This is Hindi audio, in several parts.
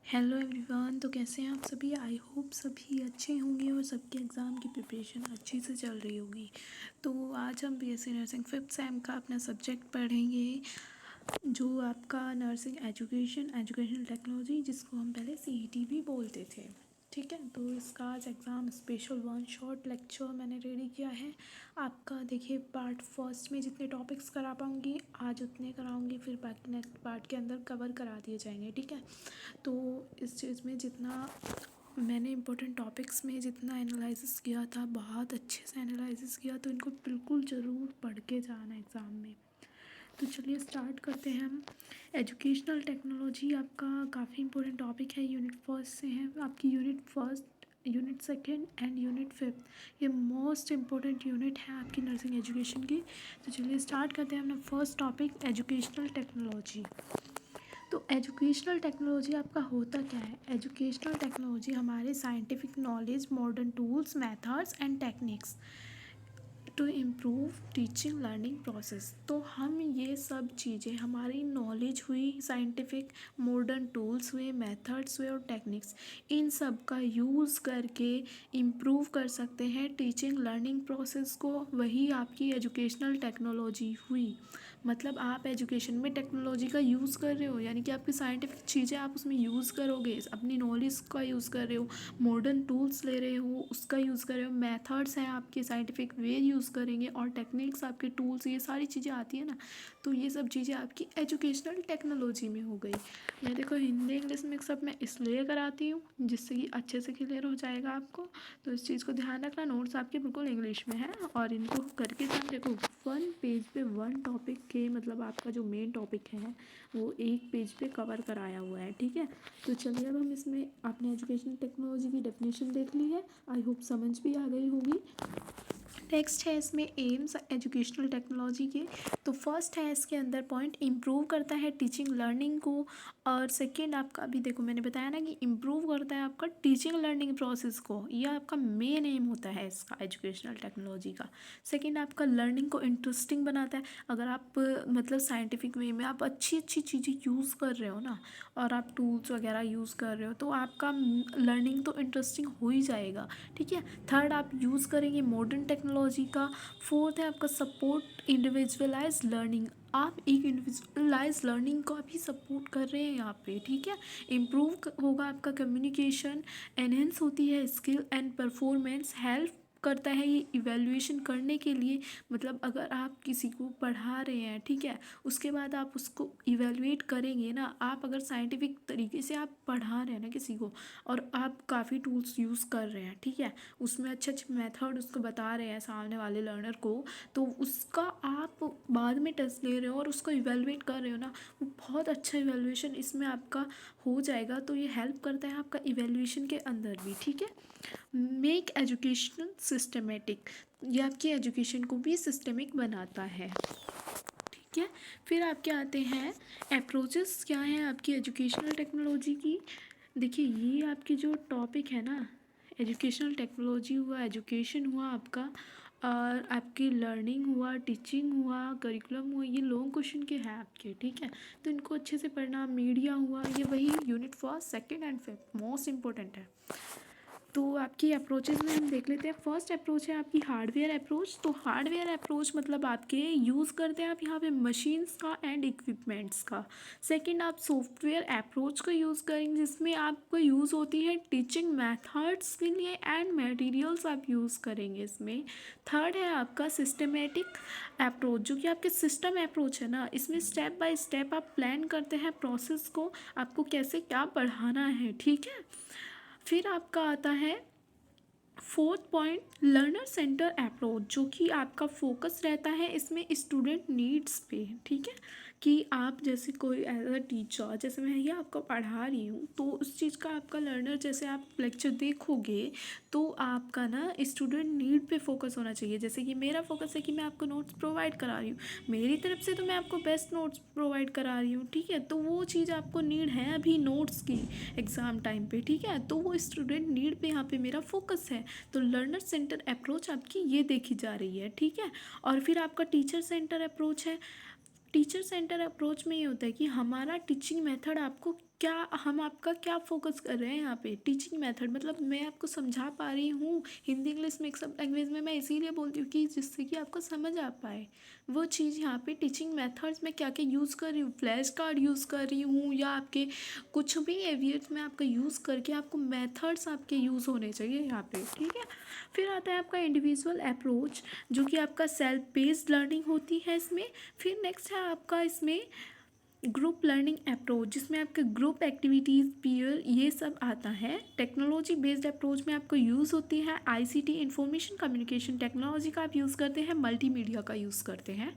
Hello everyone. तो कैसे हैं आप सभी? आई होप सभी अच्छे होंगे और सबके एग्ज़ाम की प्रिपरेशन अच्छी से चल रही होगी। तो आज हम बीएससी नर्सिंग फिफ्थ सेम का अपना सब्जेक्ट पढ़ेंगे, जो आपका नर्सिंग एजुकेशनल टेक्नोलॉजी, जिसको हम पहले सीईटी भी बोलते थे। ठीक है, तो इसका आज exam special one short lecture मैंने रेडी किया है आपका। देखिए, पार्ट फर्स्ट में जितने टॉपिक्स करा पाऊँगी आज उतने कराऊँगी, फिर बाकी नेक्स्ट पार्ट के अंदर कवर करा दिए जाएंगे। ठीक है, तो इस चीज़ में जितना मैंने इम्पोर्टेंट टॉपिक्स में जितना एनालिसिस किया था, बहुत अच्छे से एनालिसिस किया, तो इनको बिल्कुल ज़रूर पढ़ के जाना एग्ज़ाम में। तो चलिए स्टार्ट करते हैं हम। एजुकेशनल टेक्नोलॉजी आपका काफ़ी इंपॉर्टेंट टॉपिक है। यूनिट फर्स्ट से है आपकी, unit first, unit second and unit fifth. ये मोस्ट इम्पॉर्टेंट यूनिट है आपकी नर्सिंग एजुकेशन की। तो चलिए स्टार्ट करते हैं अपना फर्स्ट टॉपिक, एजुकेशनल टेक्नोलॉजी। तो एजुकेशनल टेक्नोलॉजी आपका होता क्या है? एजुकेशनल टेक्नोलॉजी हमारे scientific knowledge, modern tools, methods and techniques to improve teaching learning process. तो हम ये सब चीज़ें, हमारी नॉलेज हुई, साइंटिफिक मॉडर्न टूल्स हुए, मेथड्स हुए और टेक्निक्स, इन सब का यूज़ करके इम्प्रूव कर सकते हैं टीचिंग लर्निंग प्रोसेस को। वही आपकी एजुकेशनल टेक्नोलॉजी हुई। मतलब आप एजुकेशन में टेक्नोलॉजी का यूज़ कर रहे हो, यानी कि आपकी साइंटिफिक चीज़ें आप उसमें यूज़ करोगे, अपनी नॉलेज का यूज़ कर रहे हो, मॉडर्न टूल्स ले रहे हो, उसका यूज़ कर रहे हो, मेथड्स हैं आपके, साइंटिफिक वे यूज़ करेंगे, और टेक्निक्स आपके, टूल्स, ये सारी चीज़ें आती है ना। तो ये सब चीज़ें आपकी एजुकेशनल टेक्नोलॉजी में हो गई। ये देखो, हिंदी इंग्लिश मिक्स अप मैं इसलिए कराती हूँ जिससे कि अच्छे से क्लियर हो जाएगा आपको। तो इस चीज़ को ध्यान रखना, नोट्स आपके बिल्कुल इंग्लिश में है और इनको करके जान। देखो, वन पेज पे वन टॉपिक के, मतलब आपका जो मेन टॉपिक है वो एक पेज पे कवर कराया हुआ है। ठीक है, तो चलिए अब हम इसमें आपने एजुकेशन टेक्नोलॉजी की डेफिनेशन देख ली है, आई होप समझ भी आ गई होगी। नेक्स्ट है इसमें एम्स एजुकेशनल टेक्नोलॉजी के। तो फर्स्ट है इसके अंदर पॉइंट, इम्प्रूव करता है टीचिंग लर्निंग को। और सेकंड आपका, अभी देखो मैंने बताया ना कि इम्प्रूव करता है आपका टीचिंग लर्निंग प्रोसेस को, यह आपका मेन एम होता है इसका एजुकेशनल टेक्नोलॉजी का। सेकंड आपका लर्निंग को इंटरेस्टिंग बनाता है। अगर आप मतलब साइंटिफिक वे में आप अच्छी अच्छी चीज़ें यूज़ कर रहे हो ना, और आप टूल्स वगैरह यूज़ कर रहे हो, तो आपका लर्निंग तो इंटरेस्टिंग हो ही जाएगा। ठीक है, थर्ड आप यूज़ करेंगे मॉडर्न टेक्नोलॉजी का। फोर्थ है आपका सपोर्ट इंडिविजुअलाइज लर्निंग, आप एक इंडिविजुअलाइज लर्निंग को भी सपोर्ट कर रहे हैं यहाँ पे। ठीक है, इम्प्रूव होगा आपका कम्युनिकेशन, एनहेंस होती है स्किल एंड परफॉर्मेंस, हेल्प करता है ये इवैल्यूएशन करने के लिए। मतलब अगर आप किसी को पढ़ा रहे हैं, ठीक है, उसके बाद आप उसको इवैल्यूएट करेंगे ना। आप अगर साइंटिफिक तरीके से आप पढ़ा रहे हैं ना किसी को, और आप काफ़ी टूल्स यूज़ कर रहे हैं, ठीक है, उसमें अच्छे अच्छे मेथड उसको बता रहे हैं सामने वाले लर्नर को, तो उसका आप बाद में टेस्ट ले रहे हो और उसको इवैल्यूएट कर रहे हो ना, वो बहुत अच्छा इवैल्यूएशन इसमें आपका हो जाएगा। तो ये हेल्प करता है आपका इवैल्यूएशन के अंदर भी। ठीक है, मेक एजुकेशन सिस्टमेटिक, ये आपकी एजुकेशन को भी सिस्टमिक बनाता है। ठीक है, फिर आपके आते हैं अप्रोचेस क्या हैं आपकी एजुकेशनल टेक्नोलॉजी की। देखिए, ये आपकी जो टॉपिक है ना, एजुकेशनल टेक्नोलॉजी हुआ, एजुकेशन हुआ आपका, और आपकी लर्निंग हुआ, टीचिंग हुआ, करिकुलम हुआ, ये लॉन्ग क्वेश्चन के हैं आपके। ठीक है, तो इनको अच्छे से पढ़ना। मीडिया हुआ, ये वही unit first, second and fifth most important है। तो आपकी अप्रोचेज़ में हम देख लेते हैं। फर्स्ट अप्रोच है आपकी हार्डवेयर अप्रोच। तो हार्डवेयर अप्रोच मतलब आपके यूज़ करते हैं आप यहाँ पे मशीन्स का एंड इक्विपमेंट्स का। सेकंड आप सॉफ्टवेयर अप्रोच को यूज़ करेंगे, जिसमें आपको यूज़ होती है टीचिंग मेथड्स के लिए एंड मटेरियल्स आप यूज़ करेंगे इसमें। थर्ड है आपका सिस्टमेटिक अप्रोच, जो कि आपके सिस्टम अप्रोच है ना, इसमें स्टेप बाय स्टेप आप प्लान करते हैं प्रोसेस को, आपको कैसे क्या पढ़ाना है। ठीक है, फिर आपका आता है fourth point, learner centre approach, जो कि आपका फोकस रहता है इसमें स्टूडेंट नीड्स पे। ठीक है, कि आप जैसे कोई एज अ टीचर, जैसे मैं ये आपको पढ़ा रही हूँ, तो उस चीज़ का आपका लर्नर, जैसे आप लेक्चर देखोगे तो आपका ना स्टूडेंट नीड पे फोकस होना चाहिए। जैसे कि मेरा फोकस है कि मैं आपको नोट्स प्रोवाइड करा रही हूँ, मेरी तरफ से तो मैं आपको बेस्ट नोट्स प्रोवाइड करा रही हूँ। ठीक है, तो वो चीज़ आपको नीड है अभी नोट्स की एग्ज़ाम टाइम पे। ठीक है, तो वो स्टूडेंट नीड पे यहाँ पे मेरा फोकस है। तो लर्नर सेंटर अप्रोच आपकी ये देखी जा रही है। ठीक है, और फिर आपका टीचर सेंटर अप्रोच है। टीचर सेंटर अप्रोच में ये होता है कि हमारा टीचिंग मेथड आपको क्या हम आपका क्या फोकस कर रहे हैं यहाँ पे, टीचिंग मेथड, मतलब मैं आपको समझा पा रही हूँ हिंदी इंग्लिश मिक्सअप लैंग्वेज में, मैं इसीलिए बोलती हूँ कि जिससे कि आपको समझ आ पाए वो चीज़। यहाँ पे टीचिंग मेथड्स में क्या क्या यूज़ कर रही हूँ, फ्लैश कार्ड यूज़ कर रही हूँ या आपके कुछ भी एवियर्स में आपका यूज़ करके आपको मेथड्स आपके यूज़ होने चाहिए यहाँ पे, ठीक है। फिर आता है आपका इंडिविजुअल अप्रोच, जो कि आपका सेल्फ बेस्ड लर्निंग होती है इसमें। फिर नेक्स्ट है आपका इसमें ग्रुप लर्निंग अप्रोच, जिसमें आपके ग्रुप एक्टिविटीज़, पीयर, ये सब आता है। टेक्नोलॉजी बेस्ड अप्रोच में आपको यूज़ होती है आईसीटी, इंफॉर्मेशन कम्युनिकेशन टेक्नोलॉजी का आप यूज़ करते हैं, मल्टीमीडिया का यूज़ करते हैं।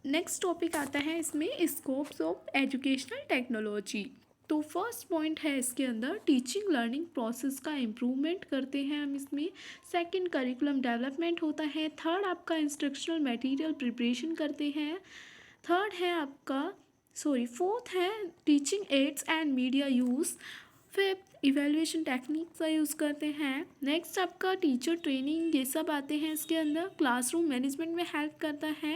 नेक्स्ट टॉपिक आता है इसमें स्कोप्स ऑफ एजुकेशनल टेक्नोलॉजी। तो फर्स्ट पॉइंट है इसके अंदर टीचिंग लर्निंग प्रोसेस का इम्प्रूवमेंट करते हैं हम इसमें। सेकंड करिकुलम डेवलपमेंट होता है। थर्ड आपका इंस्ट्रक्शनल मटेरियल प्रिपरेशन करते हैं। थर्ड है आपका फोर्थ है teaching ads and media use. Fifth evaluation techniques का यूज़ करते हैं। नेक्स्ट आपका टीचर ट्रेनिंग, ये सब आते हैं इसके अंदर। क्लासरूम मैनेजमेंट में हेल्प करता है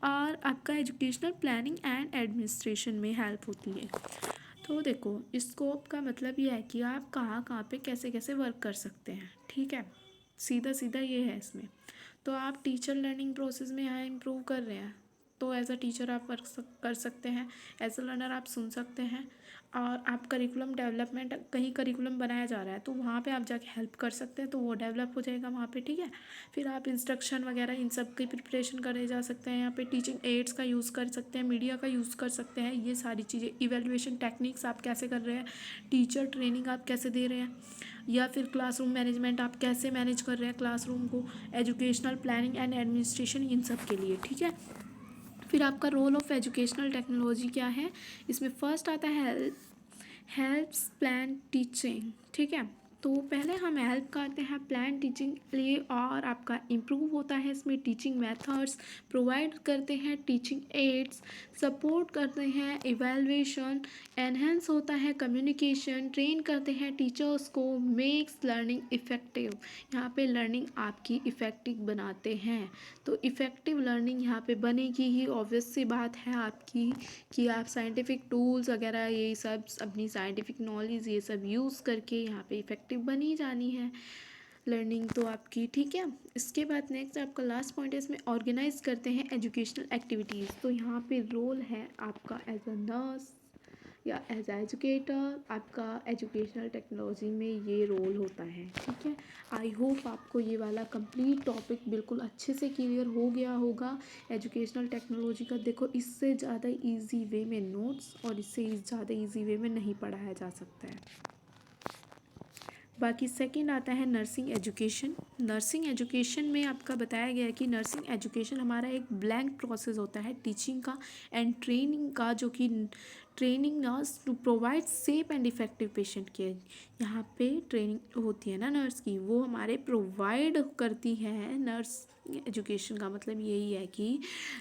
और आपका एजुकेशनल प्लानिंग एंड एडमिनिस्ट्रेशन में हेल्प होती है। तो देखो, स्कोप का मतलब ये है कि आप कहाँ कहाँ पे कैसे कैसे वर्क कर सकते हैं, ठीक है। सीधा सीधा ये है इसमें। तो आप टीचर लर्निंग प्रोसेस में यहाँ इम्प्रूव कर रहे हैं, तो एज अ टीचर आप वर्क कर सकते हैं, एज अ लर्नर आप सुन सकते हैं। और आप करिकुलम डेवलपमेंट, कहीं करिकुलम बनाया जा रहा है तो वहाँ पे आप जाके हेल्प कर सकते हैं, तो वो डेवलप हो जाएगा वहाँ पे, ठीक है। फिर आप इंस्ट्रक्शन वगैरह इन सब की प्रिपरेशन करे जा सकते हैं। यहाँ पे टीचिंग एड्स का यूज़ कर सकते हैं, मीडिया का यूज़ कर सकते हैं, ये सारी चीज़ें। इवेल्युएशन टेक्निक्स आप कैसे कर रहे हैं, टीचर ट्रेनिंग आप कैसे दे रहे हैं, या फिर क्लासरूम मैनेजमेंट आप कैसे मैनेज कर रहे हैं क्लासरूम को, एजुकेशनल प्लानिंग एंड एडमिनिस्ट्रेशन, इन सब के लिए, ठीक है। फिर आपका रोल ऑफ एजुकेशनल टेक्नोलॉजी क्या है, इसमें फर्स्ट आता है हेल्प्स प्लान टीचिंग, ठीक है। तो पहले हम हेल्प करते हैं प्लान टीचिंग के लिए, और आपका इम्प्रूव होता है इसमें टीचिंग मेथड्स, प्रोवाइड करते हैं टीचिंग एड्स, सपोर्ट करते हैं इवैल्यूएशन, एनहेंस होता है कम्युनिकेशन, ट्रेन करते हैं टीचर्स को, मेक्स लर्निंग इफ़ेक्टिव, यहाँ पे लर्निंग आपकी इफ़ेक्टिव बनाते हैं। तो इफ़ेक्टिव लर्निंग यहाँ पे बनेगी ही, ऑब्वियस सी बात है आपकी, कि आप साइंटिफिक टूल्स वगैरह ये सब अपनी साइंटिफिक नॉलेज ये सब यूज़ करके यहाँ पे इफ़ेक्टिव बनी जानी है लर्निंग तो आपकी, ठीक है। इसके बाद नेक्स्ट आपका लास्ट पॉइंट है, इसमें ऑर्गेनाइज करते हैं एजुकेशनल एक्टिविटीज़। तो यहाँ पे रोल है आपका एज अ नर्स या एज अ एजुकेटर, आपका एजुकेशनल टेक्नोलॉजी में ये रोल होता है, ठीक है। आई होप आपको ये वाला कंप्लीट टॉपिक बिल्कुल अच्छे से क्लियर हो गया होगा एजुकेशनल टेक्नोलॉजी का। देखो, इससे ज़्यादा इजी वे में नोट्स और इससे ज़्यादा इजी वे में नहीं पढ़ाया जा सकता है। बाकी सेकंड आता है नर्सिंग एजुकेशन। नर्सिंग एजुकेशन में आपका बताया गया है कि नर्सिंग एजुकेशन हमारा एक ब्लैंक प्रोसेस होता है टीचिंग का एंड ट्रेनिंग का, जो कि training nurse to provide safe and effective patient care. यहाँ पे ट्रेनिंग होती है ना नर्स की, वो हमारे प्रोवाइड करती है। नर्स एजुकेशन का मतलब यही है कि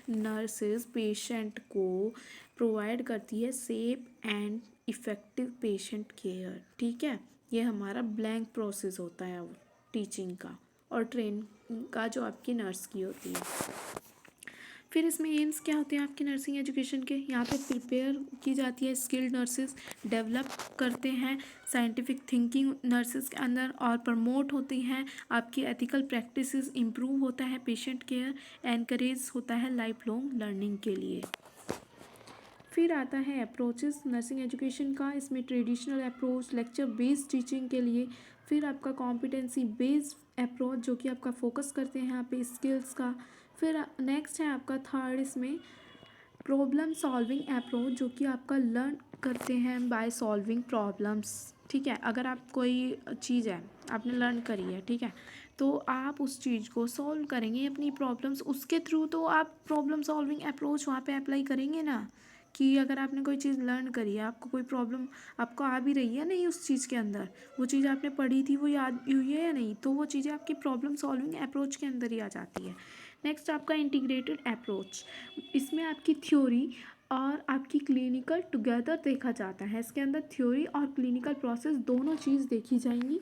नर्सेज पेशेंट को प्रोवाइड करती है safe and effective patient care, ठीक है। ये हमारा ब्लैंक प्रोसेस होता है टीचिंग का और ट्रेनिंग का, जो आपकी नर्स की होती है। फिर इसमें एम्स क्या होते हैं आपकी नर्सिंग एजुकेशन के, यहाँ पे प्रिपेयर की जाती है स्किल्ड नर्सेज, डेवलप करते हैं साइंटिफिक थिंकिंग नर्सेज के अंदर, और प्रमोट होती हैं आपकी एथिकल प्रैक्टिसेस, इम्प्रूव होता है पेशेंट केयर, एनकरेज होता है लाइफ लॉन्ग लर्निंग के लिए। फिर आता है अप्रोचेस नर्सिंग एजुकेशन का, इसमें traditional approach lecture based teaching के लिए। फिर आपका कॉम्पिटेंसी बेस्ड अप्रोच, जो कि आपका फोकस करते हैं यहाँ पे स्किल्स का। फिर नेक्स्ट है आपका थर्ड, इसमें प्रॉब्लम सॉल्विंग अप्रोच, जो कि आपका लर्न करते हैं बाय सॉल्विंग प्रॉब्लम्स, ठीक है। अगर आप कोई चीज़ है आपने लर्न करी है, ठीक है, तो आप उस चीज़ को सॉल्व करेंगे अपनी प्रॉब्लम्स उसके थ्रू, तो आप प्रॉब्लम सॉल्विंग अप्रोच वहाँ पे अप्लाई करेंगे ना। कि अगर आपने कोई चीज़ लर्न करी है, आपको कोई प्रॉब्लम आपको आ भी रही है नहीं उस चीज़ के अंदर, वो चीज़ आपने पढ़ी थी वो याद हुई है या नहीं, तो वो चीज़ें आपकी प्रॉब्लम सॉल्विंग अप्रोच के अंदर ही आ जाती है। नेक्स्ट आपका इंटीग्रेटेड अप्रोच, इसमें आपकी थ्योरी और आपकी क्लिनिकल टुगेदर देखा जाता है। इसके अंदर थ्योरी और क्लिनिकल प्रोसेस दोनों चीज़ देखी जाएंगी।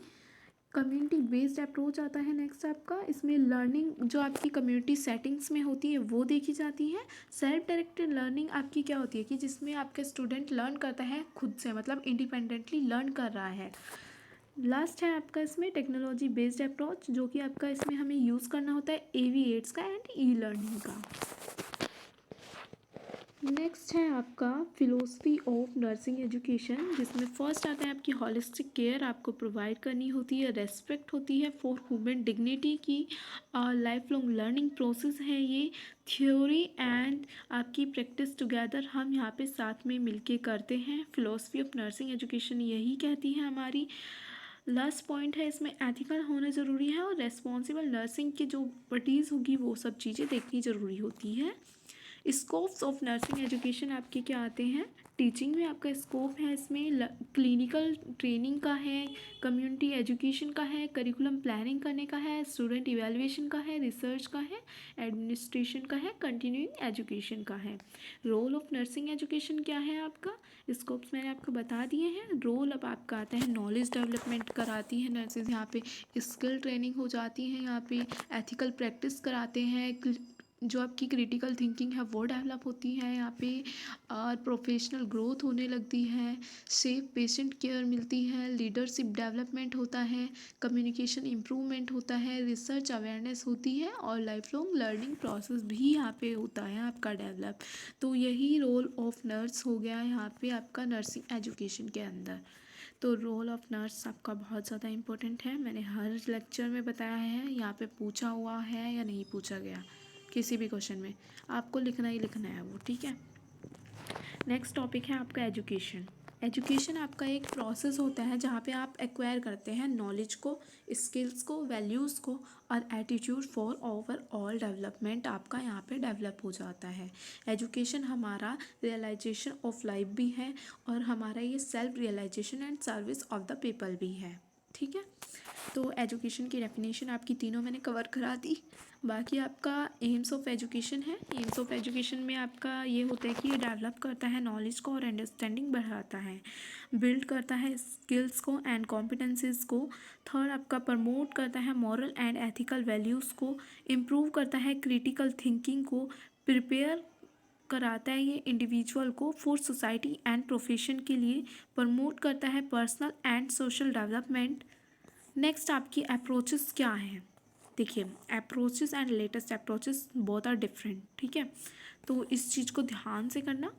कम्युनिटी बेस्ड अप्रोच आता है नेक्स्ट आपका। इसमें लर्निंग जो आपकी कम्युनिटी सेटिंग्स में होती है वो देखी जाती है। सेल्फ डायरेक्टेड लर्निंग आपकी क्या होती है कि जिसमें आपका स्टूडेंट लर्न करता है खुद से, मतलब इंडिपेंडेंटली लर्न कर रहा है। लास्ट है आपका इसमें टेक्नोलॉजी बेस्ड अप्रोच, जो कि आपका इसमें हमें यूज़ करना होता है एवीएट्स का एंड ई लर्निंग का। नेक्स्ट है आपका फिलोसफी ऑफ नर्सिंग एजुकेशन, जिसमें फर्स्ट आता है आपकी हॉलिस्टिक केयर आपको प्रोवाइड करनी होती है, रेस्पेक्ट होती है फॉर ह्यूमन डिग्निटी की, लाइफ लॉन्ग लर्निंग प्रोसेस है ये, थ्योरी एंड आपकी प्रैक्टिस टुगेदर हम यहाँ पे साथ में मिलके करते हैं। फिलोसफी ऑफ नर्सिंग एजुकेशन यही कहती है हमारी। लास्ट पॉइंट है इसमें एथिकल होना ज़रूरी है और रेस्पॉन्सिबल नर्सिंग की जो एक्सपर्टीज़ होगी वो सब चीज़ें देखनी ज़रूरी होती है। स्कोप्स ऑफ नर्सिंग एजुकेशन आपके क्या आते हैं, टीचिंग में आपका स्कोप है इसमें क्लिनिकल ट्रेनिंग का है, कम्युनिटी एजुकेशन का है, करिकुलम प्लानिंग करने का है, स्टूडेंट इवैल्यूएशन का है, रिसर्च का है, एडमिनिस्ट्रेशन का है, कंटिन्यूइंग एजुकेशन का है। रोल ऑफ नर्सिंग एजुकेशन क्या है आपका, स्कोप्स मैंने आपको बता दिए हैं। रोल अब आपका आता है नॉलेज डेवलपमेंट कराती है नर्सेज, यहाँ पे स्किल ट्रेनिंग हो जाती है, यहाँ पे एथिकल प्रैक्टिस कराते हैं, जो आपकी क्रिटिकल थिंकिंग है वो डेवलप होती है यहाँ पे, और प्रोफेशनल ग्रोथ होने लगती है, सेफ पेशेंट केयर मिलती है, लीडरशिप डेवलपमेंट होता है, कम्युनिकेशन इम्प्रूवमेंट होता है, रिसर्च अवेयरनेस होती है, और लाइफ लॉन्ग लर्निंग प्रोसेस भी यहाँ पे होता है आपका डेवलप। तो यही रोल ऑफ नर्स हो गया यहाँ पे आपका नर्सिंग एजुकेशन के अंदर। तो रोल ऑफ नर्स आपका बहुत ज़्यादा इम्पोर्टेंट है, मैंने हर लेक्चर में बताया है, यहाँ पे पूछा हुआ है या नहीं पूछा गया किसी भी क्वेश्चन में, आपको लिखना ही लिखना है वो, ठीक है। नेक्स्ट टॉपिक है आपका एजुकेशन। एजुकेशन आपका एक प्रोसेस होता है जहाँ पे आप एक्वायर करते हैं नॉलेज को, स्किल्स को, वैल्यूज़ को, और एटीट्यूड फॉर ओवरऑल डेवलपमेंट आपका यहाँ पे डेवलप हो जाता है। एजुकेशन हमारा रियलाइजेशन ऑफ लाइफ भी है, और हमारा ये self realization and service of the people भी है, ठीक है। तो एजुकेशन की डेफिनेशन आपकी तीनों मैंने कवर करा दी। बाकी आपका एम्स ऑफ एजुकेशन है। एम्स ऑफ एजुकेशन में आपका ये होता है कि ये डेवलप करता है नॉलेज को और अंडरस्टैंडिंग बढ़ाता है, बिल्ड करता है स्किल्स को एंड कॉम्पिटेंसीज को। थर्ड आपका प्रमोट करता है मॉरल एंड एथिकल वैल्यूज़ को, इम्प्रूव करता है क्रिटिकल थिंकिंग को, प्रिपेयर कराता है ये इंडिविजुअल को फॉर सोसाइटी एंड प्रोफेशन के लिए, प्रमोट करता है personal and social development. Next आपकी अप्रोचेस क्या हैं, देखिए approaches and latest approaches both are different, ठीक है। तो इस चीज़ को ध्यान से करना।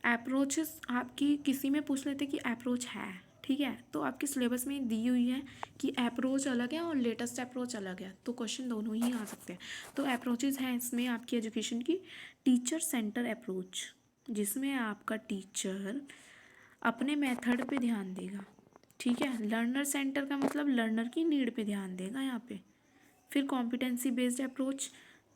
अप्रोचेस आपकी किसी में पूछ लेते कि अप्रोच है, ठीक है, तो आपके सिलेबस में दी हुई है कि अप्रोच अलग है और लेटेस्ट अप्रोच अलग है, तो क्वेश्चन दोनों ही आ सकते हैं। तो अप्रोचेस हैं इसमें आपकी एजुकेशन की, टीचर सेंटर अप्रोच, जिसमें आपका टीचर अपने मेथड पे ध्यान देगा, ठीक है। लर्नर सेंटर का मतलब लर्नर की नीड पे ध्यान देगा यहाँ पे। फिर competency based approach,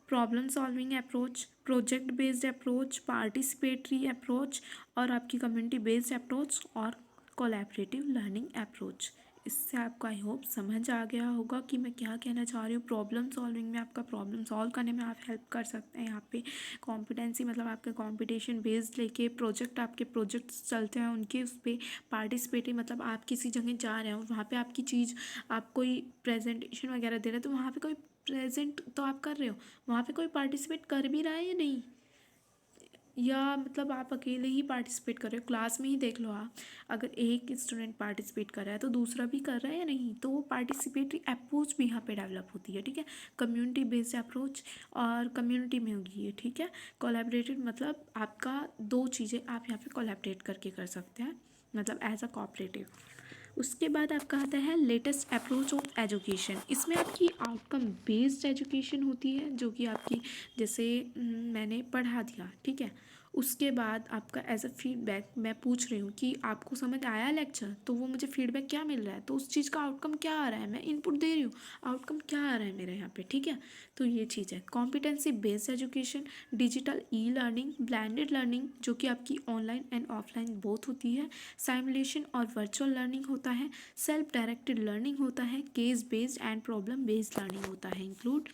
problem solving approach, project based approach, participatory approach, और आपकी कम्युनिटी बेस्ड अप्रोच, और कोलैबोरेटिव लर्निंग अप्रोच। इससे आपको आई होप समझ आ गया होगा कि मैं क्या कहना चाह रही हूँ। प्रॉब्लम सॉल्विंग में आपका प्रॉब्लम सॉल्व करने में आप हेल्प कर सकते हैं यहाँ पे। कॉम्पिटेंसी मतलब आपके कॉम्पिटिशन बेस्ड लेके प्रोजेक्ट, आपके प्रोजेक्ट्स चलते हैं उनके उस पर पार्टिसिपेटिव, मतलब आप किसी जगह जा रहे हो वहाँ पे आपकी चीज़, आप कोई प्रेजेंटेशन वगैरह दे रहे हो तो वहाँ पे कोई प्रेजेंट तो आप कर रहे हो, वहाँ पे कोई पार्टिसिपेट कर भी रहा है या नहीं, या मतलब आप अकेले ही पार्टिसिपेट कर रहे हो। क्लास में ही देख लो आप, अगर एक स्टूडेंट पार्टिसिपेट कर रहा है तो दूसरा भी कर रहा है या नहीं, तो वो पार्टिसिपेटरी अप्रोच भी यहाँ पे डेवलप होती है, ठीक है। कम्युनिटी बेस्ड अप्रोच और कम्युनिटी में होगी ये, ठीक है। कोलैबोरेटिव मतलब आपका दो चीज़ें आप यहाँ पे कोलैबोरेट करके कर सकते हैं, मतलब एज अ कोऑपरेटिव। उसके बाद आपका आता है लेटेस्ट अप्रोच ऑफ एजुकेशन। इसमें आपकी आउटकम बेस्ड एजुकेशन होती है, जो कि आपकी जैसे मैंने पढ़ा दिया, ठीक है। उसके बाद आपका एज अ फीडबैक मैं पूछ रही हूँ कि आपको समझ आया लेक्चर, तो वो मुझे फीडबैक क्या मिल रहा है, तो उस चीज़ का आउटकम क्या आ रहा है, मैं इनपुट दे रही हूँ, आउटकम क्या आ रहा है मेरे यहाँ पे, ठीक है। तो ये चीज़ है competency based education, digital e learning, blended learning जो कि आपकी ऑनलाइन एंड ऑफलाइन बोथ होती है, साइमुलेशन और वर्चुअल लर्निंग होता है, सेल्फ डायरेक्टेड लर्निंग होता है, case based and problem based learning होता है इंक्लूड।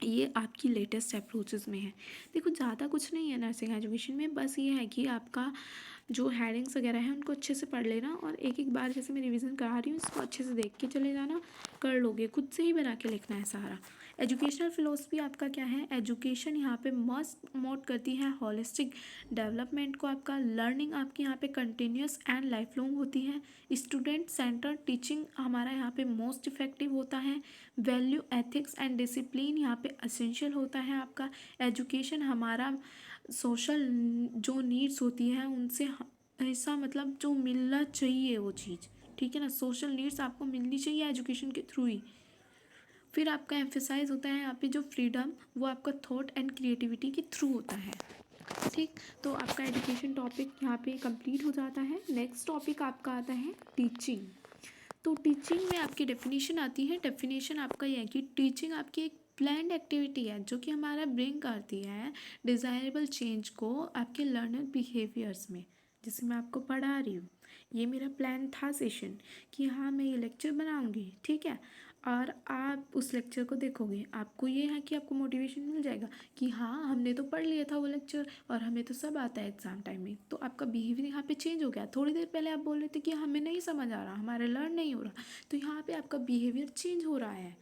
ये आपकी लेटेस्ट अप्रोचेस में है। देखो ज़्यादा कुछ नहीं है नर्सिंग एजुकेशन में, बस ये है कि आपका जो हेडिंग्स वगैरह हैं उनको अच्छे से पढ़ लेना और एक एक बार जैसे मैं रिवीजन करा रही हूँ इसको अच्छे से देख के चले जाना, कर लोगे, खुद से ही बना के लिखना है सारा। एजुकेशनल फिलोसफी आपका क्या है, एजुकेशन यहाँ पे मस्ट प्रमोट करती है हॉलिस्टिक डेवलपमेंट को, आपका लर्निंग आपकी यहाँ पे कंटिन्यूस एंड लाइफ लॉन्ग होती है, स्टूडेंट सेंटर टीचिंग हमारा यहाँ पे मोस्ट इफेक्टिव होता है, वैल्यू एथिक्स एंड डिसिप्लिन यहाँ पे असेंशियल होता है आपका, एजुकेशन हमारा सोशल जो नीड्स होती है उनसे ऐसा मतलब जो मिलना चाहिए वो चीज़, ठीक है ना, सोशल नीड्स आपको मिलनी चाहिए एजुकेशन के थ्रू ही। फिर आपका एम्फेसाइज होता है यहाँ पे जो फ्रीडम वो आपका थॉट एंड क्रिएटिविटी के थ्रू होता है, ठीक। तो आपका एजुकेशन टॉपिक यहाँ पे कंप्लीट हो जाता है। नेक्स्ट टॉपिक आपका आता है टीचिंग। तो टीचिंग में आपकी डेफिनेशन आती है, डेफिनेशन आपका यह है कि टीचिंग आपकी एक प्लान्ड एक्टिविटी है जो कि हमारा ब्रिंग करती है डिज़ायरेबल चेंज को आपके लर्नर बिहेवियर्स में। जैसे मैं आपको पढ़ा रही हूँ, ये मेरा प्लान था सेशन कि हाँ मैं ये लेक्चर बनाऊँगी, ठीक है, और आप उस लेक्चर को देखोगे, आपको ये है कि आपको मोटिवेशन मिल जाएगा कि हाँ हमने तो पढ़ लिया था वो लेक्चर और हमें तो सब आता है एग्ज़ाम टाइम में। तो आपका बिहेवियर यहाँ पे चेंज हो गया। थोड़ी देर पहले आप बोल रहे थे कि हमें नहीं समझ आ रहा, हमारे लर्न नहीं हो रहा, तो यहाँ पे आपका बिहेवियर चेंज हो रहा है।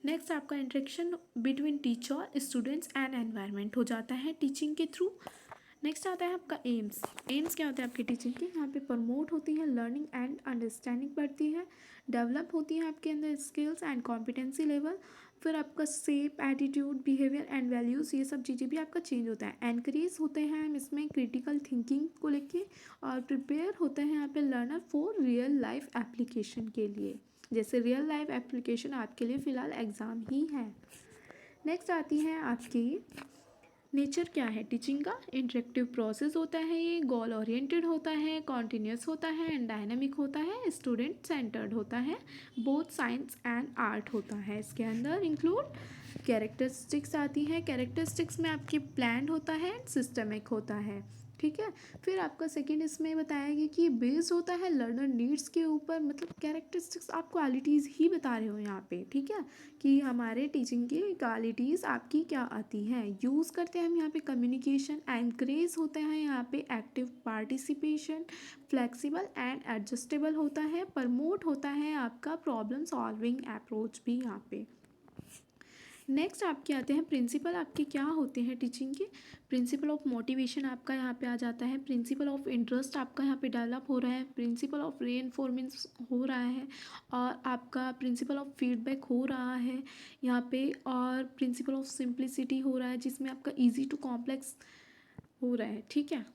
नेक्स्ट आपका interaction between teacher students and environment हो जाता है टीचिंग के थ्रू। नेक्स्ट आता है आपका एम्स। एम्स क्या होता है आपकी टीचिंग के, यहाँ पे प्रमोट होती है लर्निंग एंड अंडरस्टैंडिंग बढ़ती है, डेवलप होती है आपके अंदर स्किल्स एंड कॉम्पिटेंसी लेवल, फिर आपका सेप एटीट्यूड बिहेवियर एंड वैल्यूज़ ये सब चीज़ें भी आपका चेंज होता है। एनकरेज होते हैं हम इसमें क्रिटिकल थिंकिंग को लेके, और प्रिपेयर होते हैं यहाँ पे learner for real life application के लिए, जैसे रियल लाइफ एप्लीकेशन आपके लिए फ़िलहाल एग्ज़ाम ही है। नेक्स्ट आती है आपकी नेचर क्या है टीचिंग का, इंटरेक्टिव प्रोसेस होता है, ये गोल ओरिएंटेड होता है, कॉन्टीन्यूस होता है एंड डायनामिक होता है, स्टूडेंट सेंटर्ड होता है, बोथ साइंस एंड आर्ट होता है इसके अंदर इंक्लूड। कैरेक्टरिस्टिक्स आती है, कैरेक्टरिस्टिक्स में आपकी प्लान्ड होता है एंड सिस्टमिक होता है, ठीक है। फिर आपका सेकंड इसमें बताया गया कि बेस्ड होता है लर्नर नीड्स के ऊपर, मतलब कैरेक्टरिस्टिक्स आप क्वालिटीज़ ही बता रहे हो यहाँ पे, ठीक है, कि हमारे टीचिंग की क्वालिटीज़ आपकी क्या आती हैं। यूज़ करते हैं हम यहाँ पे कम्युनिकेशन, एनकरेज होते हैं यहाँ पे active participation, flexible and adjustable होता है, प्रमोट होता है आपका प्रॉब्लम सॉल्विंग अप्रोच भी यहाँ पे। नेक्स्ट आपके आते हैं प्रिंसिपल, आपके क्या होते हैं टीचिंग के, प्रिंसिपल ऑफ मोटिवेशन आपका यहाँ पे आ जाता है, प्रिंसिपल ऑफ इंटरेस्ट आपका यहाँ पे डेवलप हो रहा है, प्रिंसिपल ऑफ रीइंफोर्समेंट हो रहा है, और आपका प्रिंसिपल ऑफ फीडबैक हो रहा है यहाँ पे, और प्रिंसिपल ऑफ सिंप्लिसिटी हो रहा है जिसमें आपका ईजी टू कॉम्प्लेक्स हो रहा है, ठीक है।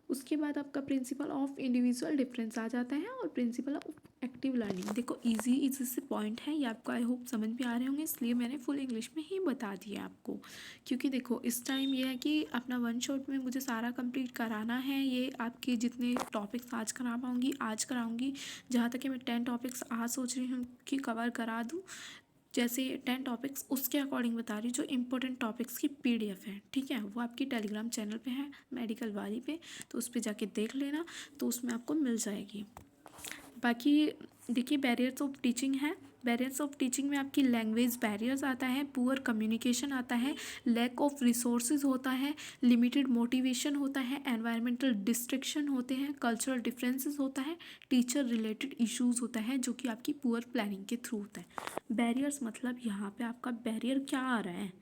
उसके बाद आपका प्रिंसिपल ऑफ इंडिविजुअल डिफरेंस आ जाता है, और प्रिंसिपल ऑफ एक्टिव लर्निंग। देखो इजी से पॉइंट है ये, आपको आई होप समझ में आ रहे होंगे, इसलिए मैंने फुल इंग्लिश में ही बता दिया आपको, क्योंकि देखो इस टाइम ये है कि अपना वन शॉट में मुझे सारा कंप्लीट कराना है। ये आपके जितने टॉपिक्स आज करा पाऊँगी आज कराऊँगी, जहाँ तक कि मैं 10 टॉपिक्स आज सोच रही हूँ कि कवर करा दूँ, जैसे 10 टॉपिक्स उसके अकॉर्डिंग बता रही हूँ, जो इम्पोर्टेंट टॉपिक्स की PDF है, ठीक है, वो आपकी टेलीग्राम चैनल पे है मेडिकल वाली पे, तो उस पर जाके देख लेना, तो उसमें आपको मिल जाएगी। बाकी देखिए बैरियर्स ऑफ टीचिंग है, बैरियर्स ऑफ टीचिंग में आपकी लैंग्वेज बैरियर्स आता है, पुअर कम्युनिकेशन आता है, लैक ऑफ रिसोर्सेज होता है, लिमिटेड मोटिवेशन होता है, एनवायरमेंटल डिस्ट्रिक्शन होते हैं, कल्चरल डिफरेंसेस होता है, टीचर रिलेटेड इश्यूज होता है जो कि आपकी पुअर प्लानिंग के थ्रू होता है। बैरियर्स मतलब यहाँ पे आपका बैरियर क्या आ रहा है,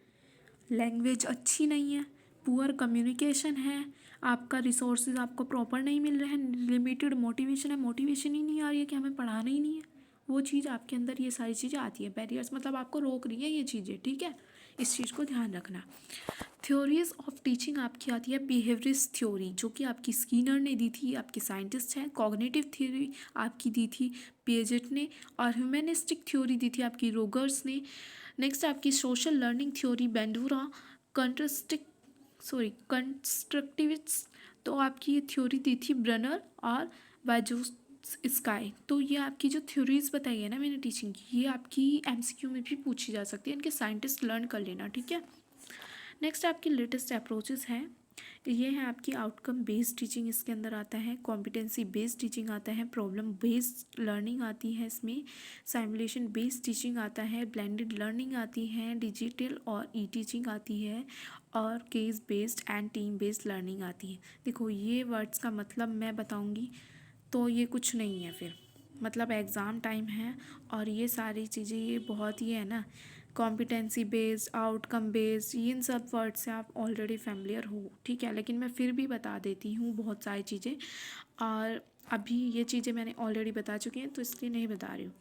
लैंग्वेज अच्छी नहीं है, पुअर कम्युनिकेशन है, आपका रिसोर्सेज आपको प्रॉपर नहीं मिल रहे हैं, लिमिटेड मोटिवेशन है, मोटिवेशन ही नहीं आ रही है कि हमें पढ़ाना ही नहीं है, वो चीज़ आपके अंदर ये सारी चीज़ें आती है। बैरियर्स मतलब आपको रोक रही है ये चीज़ें, ठीक है, इस चीज़ को ध्यान रखना। थ्योरीज ऑफ टीचिंग आपकी आती है बिहेवियरिस्ट थ्योरी, जो कि आपकी स्कीनर ने दी थी, आपके साइंटिस्ट हैं। कॉग्निटिव थ्योरी आपकी दी थी पिएजेट ने, और ह्यूमनिस्टिक थ्योरी दी थी आपकी रोगर्स ने। नेक्स्ट आपकी social learning theory Bandura, constructivist, तो आपकी ये थ्योरी दी थी ब्रनर और वाजूस स्काई। तो ये आपकी जो थ्योरीज बताई है ना मैंने टीचिंग की, ये आपकी MCQ में भी पूछी जा सकती है, इनके साइंटिस्ट लर्न कर लेना, ठीक है। नेक्स्ट आपकी लेटेस्ट अप्रोचेस हैं, ये है आपकी आउटकम बेस्ड टीचिंग, इसके अंदर आता है कॉम्पिटेंसी बेस्ड टीचिंग आता है, प्रॉब्लम बेस्ड लर्निंग आती है इसमें, सिमुलेशन बेस्ड टीचिंग आता है, ब्लेंडेड लर्निंग आती है, डिजिटल और ई टीचिंग आती है, और case based and team based learning आती है। देखो ये वर्ड्स का मतलब मैं बताऊंगी तो ये कुछ नहीं है फिर, मतलब एग्ज़ाम टाइम है और ये सारी चीज़ें ये बहुत ही है ना, कॉम्पिटेंसी बेस्ड, आउटकम बेस्ड, इन सब वर्ड से आप ऑलरेडी फैमिलियर हो, ठीक है, लेकिन मैं फिर भी बता देती हूँ बहुत सारी चीज़ें, और अभी ये चीज़ें मैंने ऑलरेडी बता चुकी हैं तो इसलिए नहीं बता रही हूँ।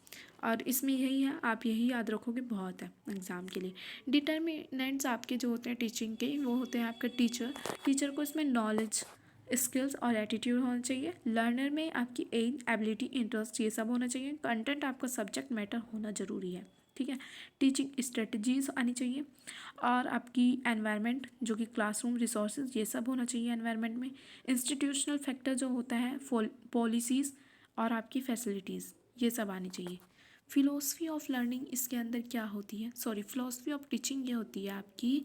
और इसमें यही है, आप यही याद रखोगे बहुत है एग्ज़ाम के लिए। डिटर्मिनेंट्स आपके जो होते हैं टीचिंग के, वो होते हैं आपका टीचर। टीचर को इसमें नॉलेज, स्किल्स और एटीट्यूड होना चाहिए। लर्नर में आपकी एज, एबिलिटी, इंटरेस्ट, ये सब होना चाहिए। कंटेंट आपका सब्जेक्ट मैटर होना ज़रूरी है, ठीक है। टीचिंग स्ट्रेटजीज आनी चाहिए, और आपकी एनवायरनमेंट जो कि क्लासरूम रिसोर्सेज, ये सब होना चाहिए एनवायरनमेंट में। इंस्टीट्यूशनल फैक्टर जो होता है, पॉलिसीज़ और आपकी फैसिलिटीज़, ये सब आनी चाहिए। फिलोसफी ऑफ लर्निंग इसके अंदर क्या होती है, सॉरी फिलोसफी ऑफ टीचिंग ये होती है आपकी,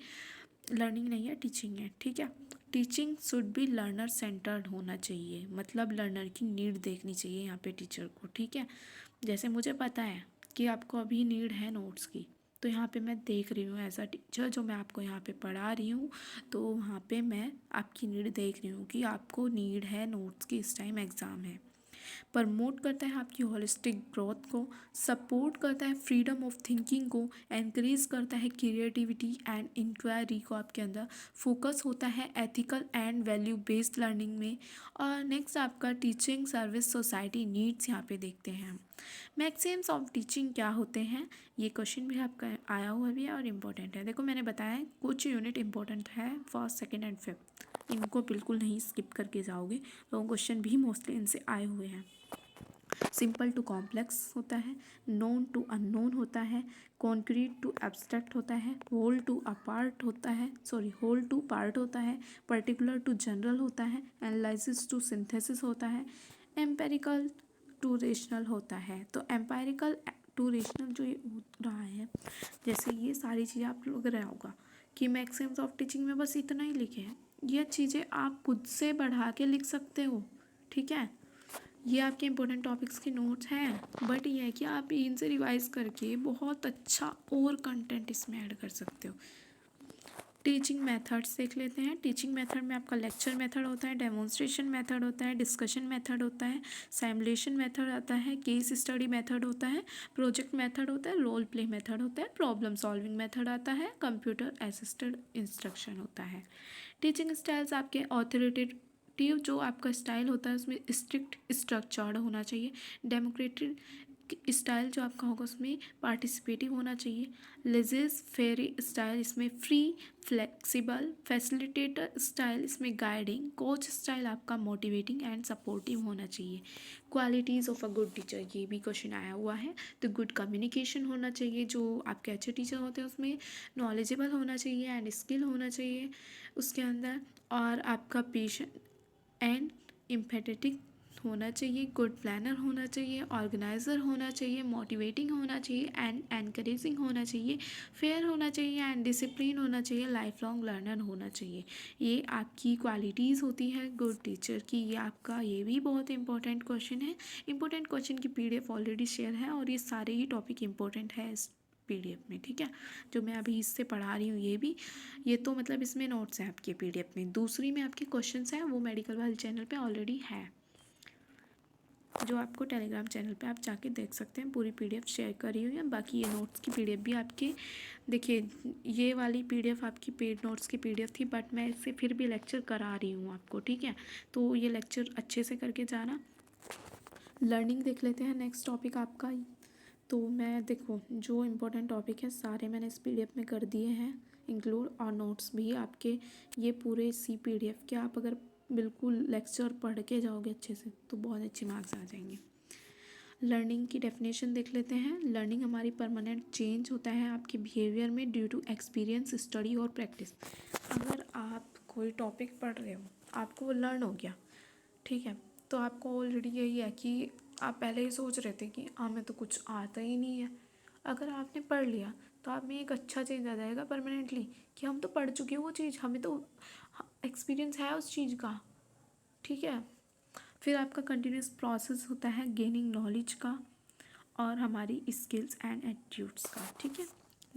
लर्निंग नहीं है टीचिंग है, ठीक है। Teaching should be learner centred होना चाहिए, मतलब लर्नर की नीड देखनी चाहिए यहाँ पे टीचर को, ठीक है। जैसे मुझे पता है कि आपको अभी नीड है नोट्स की, तो यहाँ पे मैं देख रही हूँ एज अ टीचर, जो मैं आपको यहाँ पे पढ़ा रही हूँ, तो वहाँ पे मैं आपकी नीड देख रही हूँ कि आपको नीड है नोट्स की, इस टाइम एग्ज़ाम है। प्रमोट करता है आपकी होलिस्टिक ग्रोथ को, सपोर्ट करता है फ्रीडम ऑफ थिंकिंग को, एनकरेज करता है क्रिएटिविटी एंड इंक्वायरी को आपके अंदर, फोकस होता है ethical and value based learning में। और नेक्स्ट आपका टीचिंग सर्विस सोसाइटी नीड्स यहाँ पे देखते हैं हम। मैक्सिम्स ऑफ टीचिंग क्या होते हैं, ये क्वेश्चन भी आपका आया हुआ भी है और इम्पोर्टेंट है। देखो मैंने बताया है कुछ यूनिट इम्पोर्टेंट है, फर्स्ट सेकेंड एंड फिफ्थ, इनको बिल्कुल नहीं स्किप करके जाओगे, तो क्वेश्चन भी मोस्टली इनसे आए हुए हैं। सिंपल टू कॉम्प्लेक्स होता है, नोन टू अननोन होता है, कॉन्क्रीट टू एब्स्ट्रैक्ट होता है, होल टू अपार्ट होता है, सॉरी होल टू पार्ट होता है, पर्टिकुलर टू जनरल होता है, एनालिसिस टू सिंथेसिस होता है, एम्पेरिकल टू रेशनल होता है। तो एम्पेरिकल टू रेशनल जो ये हो रहा है, जैसे ये सारी चीज़ें आप लोग रहा होगा कि मैक्सिम्स ऑफ टीचिंग में बस इतना ही लिखे हैं, ये चीज़ें आप खुद से बढ़ा के लिख सकते हो, ठीक है। ये आपके इंपॉर्टेंट टॉपिक्स के नोट्स हैं, बट ये है कि आप इनसे रिवाइज करके बहुत अच्छा और कंटेंट इसमें ऐड कर सकते हो। टीचिंग मेथड्स देख लेते हैं। टीचिंग मेथड में आपका लेक्चर मेथड होता है, डेमोन्स्ट्रेशन मेथड होता है, डिस्कशन मेथड होता है, सिमुलेशन मेथड आता है, केस स्टडी मेथड होता है, प्रोजेक्ट मेथड होता है, रोल प्ले मेथड होता है, प्रॉब्लम सॉल्विंग मेथड आता है, कंप्यूटर असिस्टेड इंस्ट्रक्शन होता है। टीचिंग स्टाइल्स आपके ऑथोरिटेटिव जो आपका स्टाइल होता है उसमें स्ट्रिक्ट स्ट्रक्चर्ड होना चाहिए। डेमोक्रेटिक स्टाइल जो आपका होगा उसमें पार्टिसिपेटिव होना चाहिए। लेजेस फेरी स्टाइल इसमें फ्री फ्लेक्सिबल। फैसिलिटेटर स्टाइल इसमें गाइडिंग। कोच स्टाइल आपका मोटिवेटिंग एंड सपोर्टिव होना चाहिए। Qualities of a good teacher, ये भी क्वेश्चन आया हुआ है, तो गुड कम्युनिकेशन होना चाहिए, जो आपके अच्छे टीचर होते हैं उसमें नॉलेजेबल होना चाहिए एंड स्किल होना चाहिए उसके अंदर, और आपका पेशेंट एंड एम्पैथेटिक होना चाहिए, गुड प्लानर होना चाहिए, ऑर्गेनाइज़र होना चाहिए, मोटिवेटिंग होना चाहिए एंड एनकरेजिंग होना चाहिए, फेयर होना चाहिए एंड डिसिप्लिन होना चाहिए, लाइफ लॉन्ग लर्नर होना चाहिए। ये आपकी क्वालिटीज़ होती है गुड टीचर की। ये आपका ये भी बहुत इंपॉर्टेंट क्वेश्चन है। इंपॉर्टेंट क्वेश्चन की पीडीएफ ऑलरेडी शेयर है, और ये सारे ही टॉपिक इंपॉर्टेंट है इस पीडीएफ में, ठीक है, जो मैं अभी इससे पढ़ा रही हूँ। ये भी, ये तो मतलब इसमें नोट्स हैं आपके पीडीएफ में। दूसरी में आपके क्वेश्चंस हैं, वो मेडिकल वाले चैनल पे ऑलरेडी है, जो आपको टेलीग्राम चैनल पे आप जाके देख सकते हैं। पूरी पीडीएफ शेयर करी हुई है। बाकी ये नोट्स की पीडीएफ भी आपके, देखिए ये वाली पीडीएफ आपकी पेड नोट्स की पीडीएफ थी, बट मैं इससे फिर भी लेक्चर करा रही हूँ आपको, ठीक है, तो ये लेक्चर अच्छे से करके जाना। लर्निंग देख लेते हैं नेक्स्ट टॉपिक आपका। तो मैं देखो जो इम्पोर्टेंट टॉपिक है सारे मैंने इस पीडीएफ में कर दिए हैं इंक्लूड, और नोट्स भी आपके ये पूरे इसी पीडीएफ के, आप अगर बिल्कुल लेक्चर पढ़ के जाओगे अच्छे से तो बहुत अच्छे मार्क्स आ जाएंगे। लर्निंग की डेफिनेशन देख लेते हैं। लर्निंग हमारी परमानेंट चेंज होता है आपके बिहेवियर में ड्यू टू एक्सपीरियंस, स्टडी और प्रैक्टिस। अगर आप कोई टॉपिक पढ़ रहे हो, आपको वो लर्न हो गया, ठीक है, तो आपको ऑलरेडी यही है कि आप पहले ही सोच रहे थे कि हमें तो कुछ आता ही नहीं है। अगर आपने पढ़ लिया तो आप में एक अच्छा चेंज आ जाएगा परमानेंटली, कि हम तो पढ़ चुके हैं वो चीज़, एक्सपीरियंस है उस चीज़ का, ठीक है। फिर आपका कंटिन्यूस प्रोसेस होता है गेनिंग नॉलेज का और हमारी स्किल्स एंड एटीट्यूड्स का, ठीक है।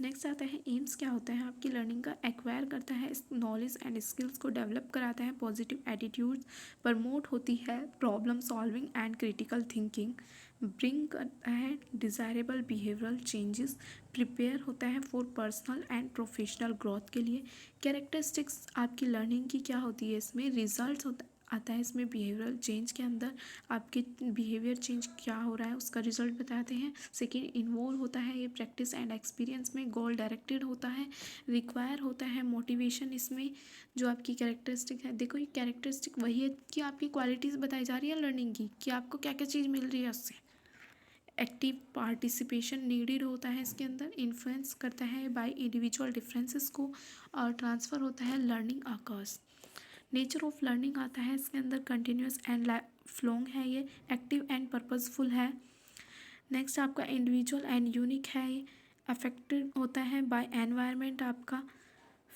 नेक्स्ट आता है एम्स। क्या होता है आपकी लर्निंग का? एक्वायर करता है इस नॉलेज एंड स्किल्स को, डेवलप कराता है पॉजिटिव एटीट्यूड्स, प्रमोट होती है problem solving and critical thinking, bring करता है डिज़ायरेबल बिहेवियरल चेंजेस, प्रिपेयर होता है for personal and professional growth के लिए। कैरेक्टरिस्टिक्स आपकी लर्निंग की क्या होती है? इसमें रिजल्ट होता आता है इसमें बिहेवियरल चेंज के अंदर आपके बिहेवियर चेंज क्या हो रहा है उसका रिजल्ट बताते हैं। सेकेंड, इन्वॉल्व होता है ये प्रैक्टिस एंड एक्सपीरियंस में, गोल डायरेक्टेड होता है, रिक्वायर होता है मोटिवेशन इसमें। जो आपकी कैरेक्टरिस्टिक है, देखो ये कैरेक्टरिस्टिक वही है कि आपकी क्वालिटीज़ बताई जा रही है लर्निंग की, कि आपको क्या क्या चीज़ मिल रही है उससे। एक्टिव पार्टिसिपेशन नीडेड होता है इसके अंदर, इन्फ्लुएंस करता है बाय इंडिविजुअल डिफरेंसेस को, और ट्रांसफ़र होता है learning occurs. Nature of learning आता है इसके अंदर, कंटिन्यूस एंड लाइफ लॉन्ग है ये, एक्टिव एंड पर्पसफुल है। नेक्स्ट आपका इंडिविजुअल एंड यूनिक है ये, अफेक्टेड होता है बाय एनवायरनमेंट आपका।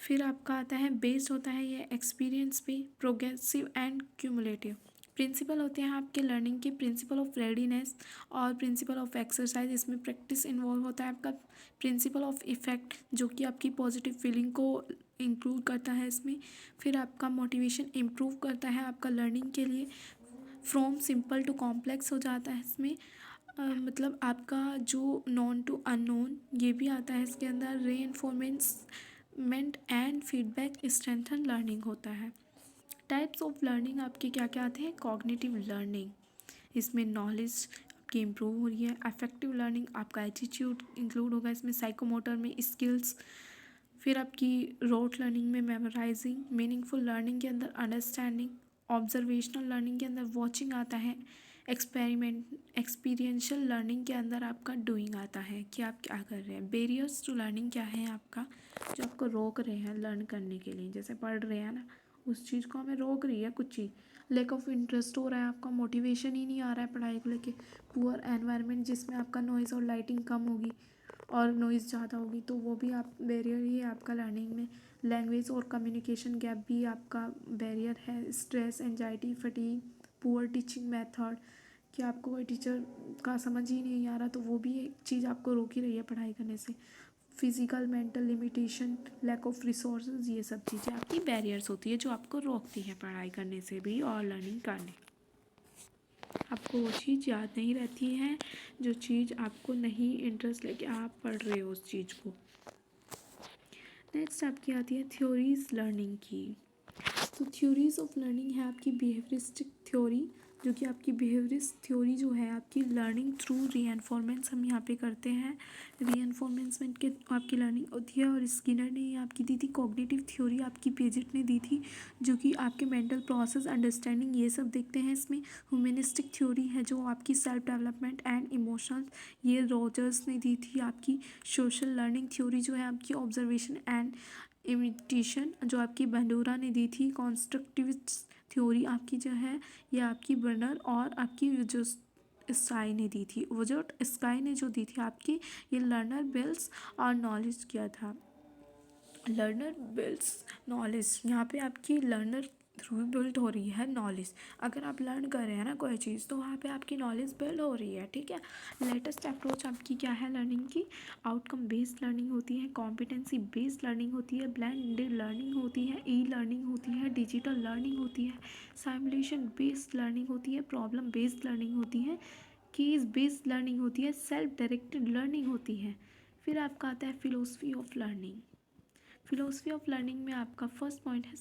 फिर आपका आता है बेस्ड होता है ये एक्सपीरियंस पे, प्रोग्रेसिव एंड क्यूमुलेटिव। प्रिंसिपल होते हैं आपके लर्निंग के, प्रिंसिपल ऑफ रेडीनेस और प्रिंसिपल ऑफ एक्सरसाइज, इसमें प्रैक्टिस इन्वॉल्व होता है आपका। प्रिंसिपल ऑफ इफेक्ट जो कि आपकी पॉजिटिव फीलिंग को इंक्लूड करता है इसमें। फिर आपका मोटिवेशन इम्प्रूव करता है आपका लर्निंग के लिए, फ्रॉम सिंपल टू कॉम्प्लेक्स हो जाता है इसमें। मतलब आपका जो नॉन टू अननोन ये भी आता है इसके अंदर। Reinforcement and feedback strengthen learning होता है। टाइप्स ऑफ लर्निंग आपके क्या क्या आते हैं? कॉग्निटिव लर्निंग, इसमें नॉलेज आपकी इम्प्रूव हो रही है। अफेक्टिव लर्निंग आपका एटीट्यूड इंक्लूड होगा इसमें, साइकोमोटर में स्किल्स। फिर आपकी रोट लर्निंग में मेमोराइजिंग, मीनिंगफुल लर्निंग के अंदर अंडरस्टैंडिंग, ऑब्जर्वेशनल लर्निंग के अंदर वॉचिंग आता है, एक्सपीरियंशियल लर्निंग के अंदर आपका डूइंग आता है कि आप क्या कर रहे हैं। बैरियर्स टू लर्निंग क्या है आपका? जो आपको रोक रहे हैं लर्न करने के लिए, जैसे पढ़ रहे हैं ना, उस चीज़ को हमें रोक रही है कुछ चीज़, लैक ऑफ इंटरेस्ट हो रहा है आपका, मोटिवेशन ही नहीं आ रहा है पढ़ाई को लेके, पुअर एनवायरनमेंट जिसमें आपका नॉइज़ और लाइटिंग कम होगी और नॉइज़ ज़्यादा होगी, तो वो भी आप बैरियर ही है आपका लर्निंग में। लैंग्वेज और कम्युनिकेशन गैप भी आपका बैरियर है। Stress, anxiety, fatigue, poor teaching method, कि आपको कोई टीचर का समझ ही नहीं आ रहा, तो वो भी एक चीज़ आपको रोक ही रही है पढ़ाई करने से। Physical mental limitation, lack of resources, ये सब चीज़ें आपकी बैरियर्स होती है जो आपको रोकती है पढ़ाई करने से भी और लर्निंग करने। आपको वो चीज़ याद नहीं रहती है जो चीज़ आपको नहीं इंटरेस्ट लेके आप पढ़ रहे हो उस चीज़ को। नेक्स्ट आपकी आती है थ्योरीज लर्निंग की। तो थ्योरीज ऑफ लर्निंग है आपकी बिहेवियरिस्टिक थ्योरी, जो कि आपकी बिहेवियरिस्ट थ्योरी जो है आपकी लर्निंग थ्रू रीएनफोर्समेंट्स हम यहाँ पे करते हैं। रीएनफोर्समेंट के आपकी लर्निंग होती है, और स्किनर ने आपकी दी थी कॉग्निटिव थ्योरी, आपकी पेजेट ने दी थी, जो कि आपके मेंटल प्रोसेस, अंडरस्टैंडिंग, ये सब देखते हैं इसमें। ह्यूमनिस्टिक थ्योरी है जो आपकी सेल्फ डेवलपमेंट एंड इमोशंस, ये रॉजर्स ने दी थी आपकी। सोशल लर्निंग थ्योरी जो है आपकी ऑब्जर्वेशन एंड इमिटेशन, जो आपकी बंडूरा ने दी थी। कॉन्स्ट्रक्टिविस्ट थ्योरी आपकी जो है ये आपकी बर्नर और आपकी जो स्काई ने दी थी, वो जो स्काई ने जो दी थी आपकी, ये लर्नर बिल्ड्स और नॉलेज किया था। लर्नर बिल्ड्स नॉलेज, यहाँ पे आपकी लर्नर थ्रू बिल्ड हो रही है नॉलेज। अगर आप लर्न कर रहे हैं ना कोई चीज़, तो वहाँ पे आपकी नॉलेज बिल्ड हो रही है, ठीक है। लेटेस्ट अप्रोच आपकी क्या है लर्निंग की? आउटकम बेस्ड लर्निंग होती है, कॉम्पिटेंसी बेस्ड लर्निंग होती है, ब्लेंडेड लर्निंग होती है, ई लर्निंग होती है, डिजिटल लर्निंग होती है, साइमुलेशन बेस्ड लर्निंग होती है, प्रॉब्लम बेस्ड लर्निंग होती है, केस बेस्ड लर्निंग होती है, सेल्फ डायरेक्टेड लर्निंग होती है। फिर आपका आता है philosophy of learning. Philosophy of learning में आपका फर्स्ट पॉइंट है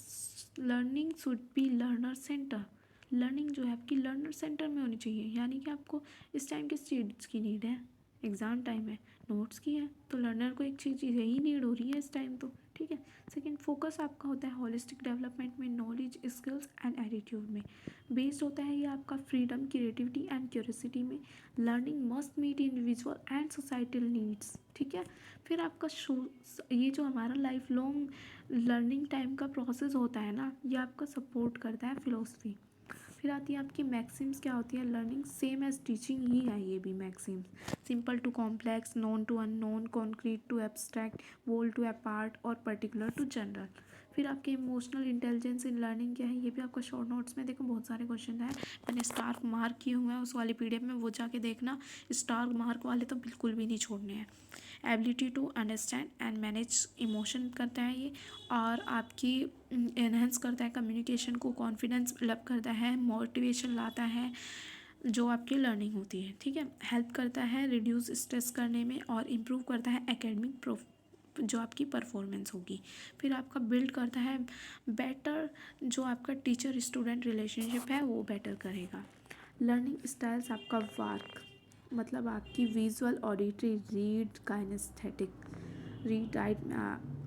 learning should be learner centre. Learning जो है आपकी लर्नर सेंटर में होनी चाहिए, यानी कि आपको इस टाइम किस चीज़ की नीड है? एग्ज़ाम टाइम है, नोट्स की है, तो लर्नर को एक चीज़ यही नीड हो रही है इस टाइम, तो ठीक है। सेकंड, फोकस आपका होता है होलिस्टिक डेवलपमेंट में, नॉलेज, स्किल्स एंड एटीट्यूड में। बेस्ड होता है ये आपका फ्रीडम, क्रिएटिविटी एंड क्यूरियोसिटी में। Learning must meet individual and societal needs, ठीक है। फिर आपका ये जो हमारा लाइफ लॉन्ग लर्निंग टाइम का प्रोसेस होता है ना, ये आपका सपोर्ट करता है फिलोसफी। फिर आती है आपकी मैक्सिम्स। क्या होती है? लर्निंग सेम एज टीचिंग ही है ये भी maxims. Simple to complex, known to unknown, concrete to abstract, whole to apart और पर्टिकुलर टू जनरल। फिर आपके इमोशनल इंटेलिजेंस इन लर्निंग क्या है, ये भी आपको शॉर्ट नोट्स में देखो बहुत सारे क्वेश्चन है, मैंने स्टार मार्क किए हुए हैं उस वाली पीडीएफ में, वो जाके देखना, स्टार मार्क वाले तो बिल्कुल भी नहीं छोड़ने हैं। Ability to understand and manage emotion करता है ये, और आपकी एनहेंस करता है कम्युनिकेशन को, कॉन्फिडेंस डेवलप करता है, मोटिवेशन लाता है जो आपकी लर्निंग होती है, ठीक है। हेल्प करता है रिड्यूस स्ट्रेस करने में, और इम्प्रूव करता है एकेडमिक जो आपकी परफॉर्मेंस होगी। फिर आपका बिल्ड करता है बेटर, जो आपका टीचर स्टूडेंट रिलेशनशिप है वो बेटर करेगा। लर्निंग स्टाइल्स आपका वार्क, मतलब आपकी visual, auditory, read, kinesthetic. Read write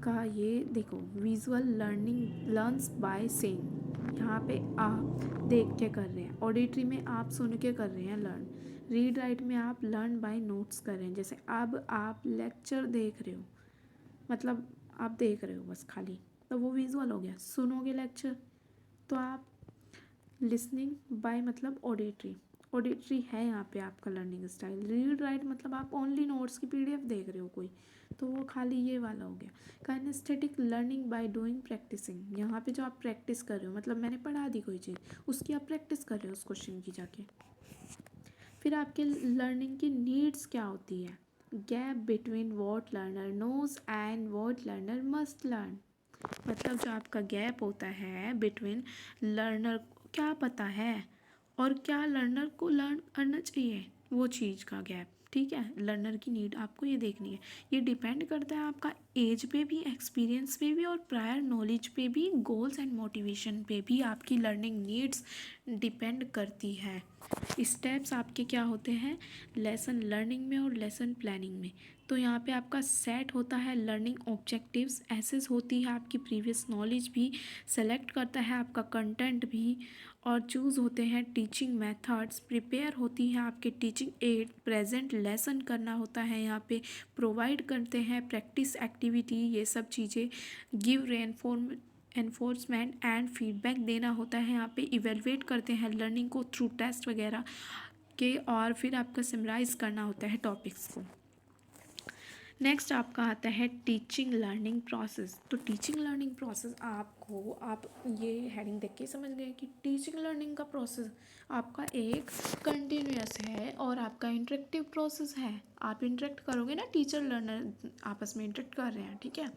का ये देखो, visual learning learns by seeing, यहाँ पे आप देख के कर रहे हैं, ऑडिटरी में आप सुन के कर रहे हैं लर्न, रीड राइट में आप लर्न बाय नोट्स कर रहे हैं। जैसे अब आप लेक्चर देख रहे हो, मतलब आप देख रहे हो बस खाली, तो वो विजुअल हो गया। सुनोगे लेक्चर तो आप लिसनिंग बाय मतलब ऑडिटरी, ऑडिटरी है यहाँ पे आपका लर्निंग स्टाइल। रीड राइट मतलब आप ओनली नोट्स की पीडीएफ देख रहे हो कोई, तो वो खाली ये वाला हो गया। Kinesthetic learning by doing practising, यहाँ पे जो आप प्रैक्टिस कर रहे हो, मतलब मैंने पढ़ा दी कोई चीज़, उसकी आप प्रैक्टिस कर रहे हो उस क्वेश्चन की जाके। फिर आपके लर्निंग की नीड्स क्या होती है, gap between what learner knows and what learner must learn, मतलब जो आपका गैप होता है बिटवीन लर्नर को क्या पता है और क्या लर्नर को लर्न करना चाहिए, वो चीज़ का गैप, ठीक है। लर्नर की नीड आपको ये देखनी है, ये डिपेंड करता है आपका एज पे भी, एक्सपीरियंस पे भी, और प्रायर नॉलेज पे भी, गोल्स एंड मोटिवेशन पे भी आपकी लर्निंग नीड्स डिपेंड करती है। स्टेप्स आपके क्या होते हैं लेसन लर्निंग में और लेसन प्लानिंग में, तो यहाँ पे आपका सेट होता है लर्निंग ऑब्जेक्टिव्स, एसेस होती है आपकी प्रीवियस नॉलेज भी, सेलेक्ट करता है आपका कंटेंट भी, और चूज़ होते हैं टीचिंग मेथड्स, प्रिपेयर होती है आपके टीचिंग एड, प्रेजेंट लेसन करना होता है यहाँ पे, प्रोवाइड करते हैं प्रैक्टिस एक्टिविटी, ये सब चीज़ें, गिव एनफोर्समेंट एंड फीडबैक देना होता है यहाँ पे, इवेलुएट करते हैं लर्निंग को थ्रू टेस्ट वगैरह के, और फिर आपका समराइज़ करना होता है टॉपिक्स को। नेक्स्ट आपका आता है टीचिंग लर्निंग प्रोसेस। तो टीचिंग लर्निंग प्रोसेस आपको, आप ये हेडिंग देख के समझ गए कि टीचिंग लर्निंग का प्रोसेस आपका एक कंटिन्यूअस है और आपका इंटरेक्टिव प्रोसेस है। आप इंटरेक्ट करोगे ना, टीचर लर्नर आपस में इंटरेक्ट कर रहे हैं, ठीक है,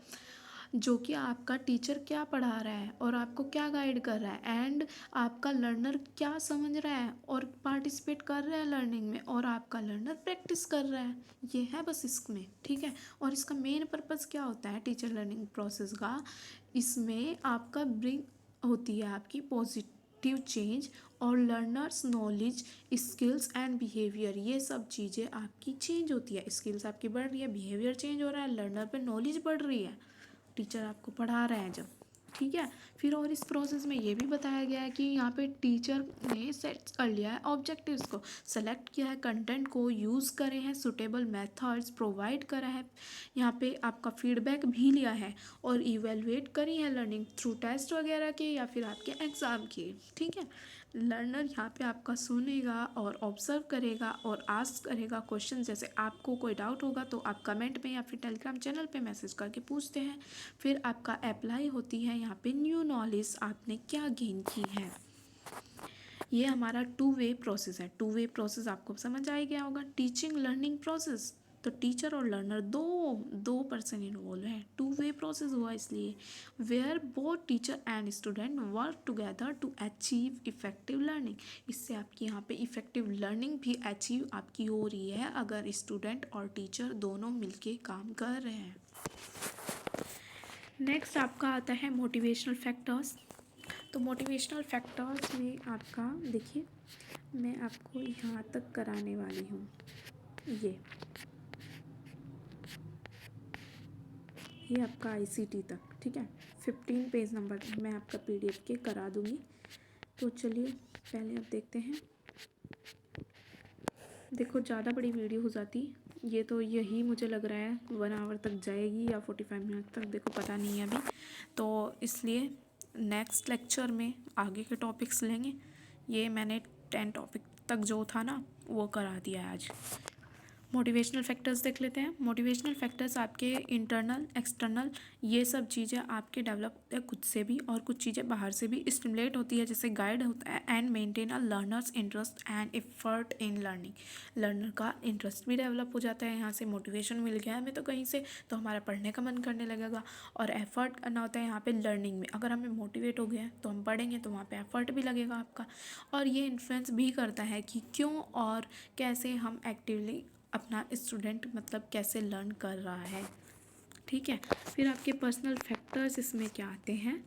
जो कि आपका टीचर क्या पढ़ा रहा है और आपको क्या गाइड कर रहा है, एंड आपका लर्नर क्या समझ रहा है और पार्टिसिपेट कर रहा है लर्निंग में, और आपका लर्नर प्रैक्टिस कर रहा है, ये है बस इसमें, ठीक है। और इसका मेन पर्पस क्या होता है टीचर लर्निंग प्रोसेस का, इसमें आपका ब्रिंग होती है आपकी पॉजिटिव चेंज, और learners knowledge, skills and behaviour, ये सब चीज़ें आपकी चेंज होती है, स्किल्स आपकी बढ़ रही है, बिहेवियर चेंज हो रहा है, लर्नर पे नॉलेज बढ़ रही है, टीचर आपको पढ़ा रहा है जब, ठीक है। फिर और इस प्रोसेस में ये भी बताया गया है कि यहाँ पे टीचर ने सेट कर लिया है ऑब्जेक्टिव्स को, सेलेक्ट किया है कंटेंट को, यूज़ करे हैं सुटेबल मेथड्स, प्रोवाइड करा है, यहाँ पे आपका फीडबैक भी लिया है, और इवेलुएट करी है लर्निंग थ्रू टेस्ट वगैरह के या फिर आपके एग्ज़ाम के, ठीक है। लर्नर यहाँ पे आपका सुनेगा और ऑब्जर्व करेगा और आस्क करेगा क्वेश्चन, जैसे आपको कोई डाउट होगा तो आप कमेंट में या फिर टेलीग्राम चैनल पे मैसेज करके पूछते हैं। फिर आपका अप्लाई होती है यहाँ पे न्यू नॉलेज, आपने क्या गेन की है। ये हमारा 2 वे प्रोसेस है। 2 वे प्रोसेस आपको समझ आ गया होगा। टीचिंग लर्निंग प्रोसेस, तो टीचर और लर्नर दो पर्सन इन्वॉल्व हैं, 2 वे प्रोसेस हुआ इसलिए, where both teacher and student work together to achieve effective learning. इससे आपकी यहाँ पे इफेक्टिव लर्निंग भी अचीव आपकी हो रही है अगर स्टूडेंट और टीचर दोनों मिलके काम कर रहे हैं। नेक्स्ट आपका आता है मोटिवेशनल फैक्टर्स। तो मोटिवेशनल फैक्टर्स में आपका देखिए, मैं आपको यहाँ तक कराने वाली हूँ, ये आपका ICT तक, ठीक है, 15 पेज नंबर मैं आपका PDF के करा दूँगी। तो चलिए पहले आप देखते हैं। देखो ज़्यादा बड़ी वीडियो हो जाती, ये तो यही मुझे लग रहा है 1 आवर तक जाएगी या 45 मिनट तक, देखो पता नहीं है अभी, तो इसलिए नेक्स्ट लेक्चर में आगे के टॉपिक्स लेंगे। ये मैंने 10 टॉपिक तक जो था ना वो करा दिया आज। मोटिवेशनल फैक्टर्स देख लेते हैं। मोटिवेशनल फैक्टर्स आपके इंटरनल एक्सटर्नल ये सब चीज़ें आपके डेवलप होते हैं खुद से भी, और कुछ चीज़ें बाहर से भी स्टिमुलेट होती है, जैसे गाइड होता है and maintain a learners interest and effort in learning. Learner का इंटरेस्ट भी डेवलप हो जाता है, यहाँ से मोटिवेशन मिल गया हमें तो कहीं से, तो हमारा पढ़ने का मन करने लगेगा। और एफर्ट करना होता है यहाँ पे लर्निंग में, अगर हमें मोटिवेट हो गया तो हम पढ़ेंगे तो वहाँ पे एफर्ट भी लगेगा आपका। और ये इन्फ्लुएंस भी करता है कि क्यों और कैसे हम एक्टिवली अपना स्टूडेंट मतलब कैसे लर्न कर रहा है। ठीक है, फिर आपके पर्सनल फैक्टर्स इसमें क्या आते हैं,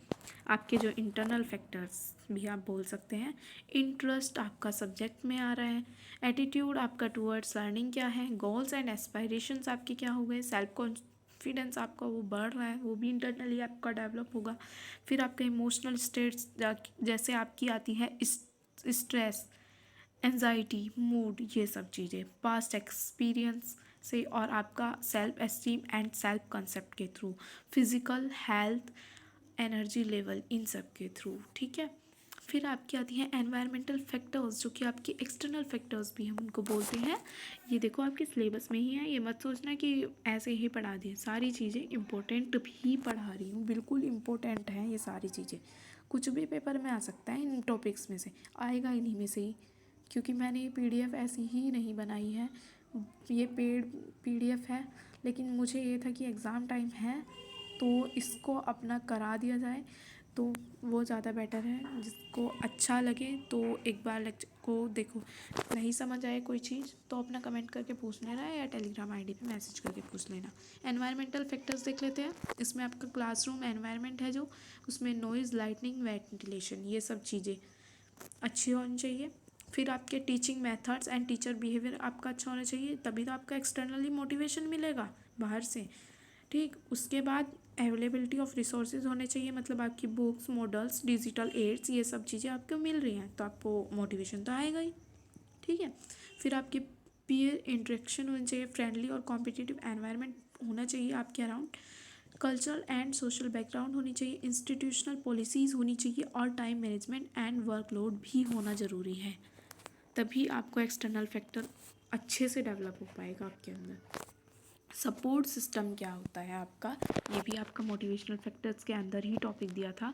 आपके जो इंटरनल फैक्टर्स भी आप बोल सकते हैं। इंटरेस्ट आपका सब्जेक्ट में आ रहा है, एटीट्यूड आपका टूवर्ड्स लर्निंग क्या है, गोल्स एंड एस्पायरेशंस आपके क्या हो गए, सेल्फ कॉन्फिडेंस आपका वो बढ़ रहा है, वो भी इंटरनली आपका डेवलप होगा। फिर आपका इमोशनल स्टेट्स जैसे आपकी आती है स्ट्रेस, एंजाइटी, मूड, ये सब चीज़ें पास्ट एक्सपीरियंस से, और आपका self esteem and self concept के through, physical health, energy level, इन सब के थ्रू। ठीक है, फिर आपकी आती हैं एनवायरमेंटल फैक्टर्स, जो कि आपके एक्सटर्नल फैक्टर्स भी हम उनको बोलते हैं। ये देखो आपके सिलेबस में ही है, ये मत सोचना कि ऐसे ही पढ़ा दिए, सारी चीज़ें इंपॉर्टेंट भी पढ़ा रही हूँ, बिल्कुल इंपॉर्टेंट हैं ये सारी चीज़ें। कुछ भी पेपर में आ सकता है इन टॉपिक्स में से, आएगा इन्हीं में से ही, क्योंकि मैंने ये पीडीएफ ऐसी ही नहीं बनाई है, ये पेड पीडीएफ है, लेकिन मुझे ये था कि एग्ज़ाम टाइम है तो इसको अपना करा दिया जाए, तो वो ज़्यादा बेटर है। जिसको अच्छा लगे तो एक बार लेक्चर को देखो, नहीं समझ आए कोई चीज़ तो अपना कमेंट करके पूछ लेना, या टेलीग्राम आईडी पे मैसेज करके पूछ लेना। एनवायरमेंटल फैक्टर्स देख लेते हैं, इसमें आपका क्लासरूम एनवायरनमेंट है जो, उसमें नॉइज़, लाइटनिंग, वेंटिलेशन, ये सब चीज़ें अच्छी होनी चाहिए। फिर आपके teaching methods and teacher behaviour आपका अच्छा होना चाहिए, तभी तो आपका एक्सटर्नली मोटिवेशन मिलेगा बाहर से। ठीक, उसके बाद अवेलेबिलिटी ऑफ रिसोर्सेज होने चाहिए, मतलब आपकी बुक्स, मॉडल्स, डिजिटल एड्स, ये सब चीज़ें आपको मिल रही हैं तो आपको मोटिवेशन तो आएगा ही। ठीक है, फिर आपकी पीयर इंटरेक्शन होनी चाहिए, फ्रेंडली और कॉम्पिटिटिव एनवायरनमेंट होना चाहिए आपके around, cultural and social background होनी चाहिए, इंस्टीट्यूशनल पॉलिसीज़ होनी चाहिए, और टाइम मैनेजमेंट एंड वर्कलोड भी होना ज़रूरी है, तभी आपको एक्सटर्नल फैक्टर अच्छे से डेवलप हो पाएगा आपके अंदर। सपोर्ट सिस्टम क्या होता है आपका, ये भी आपका मोटिवेशनल फैक्टर्स के अंदर ही टॉपिक दिया था,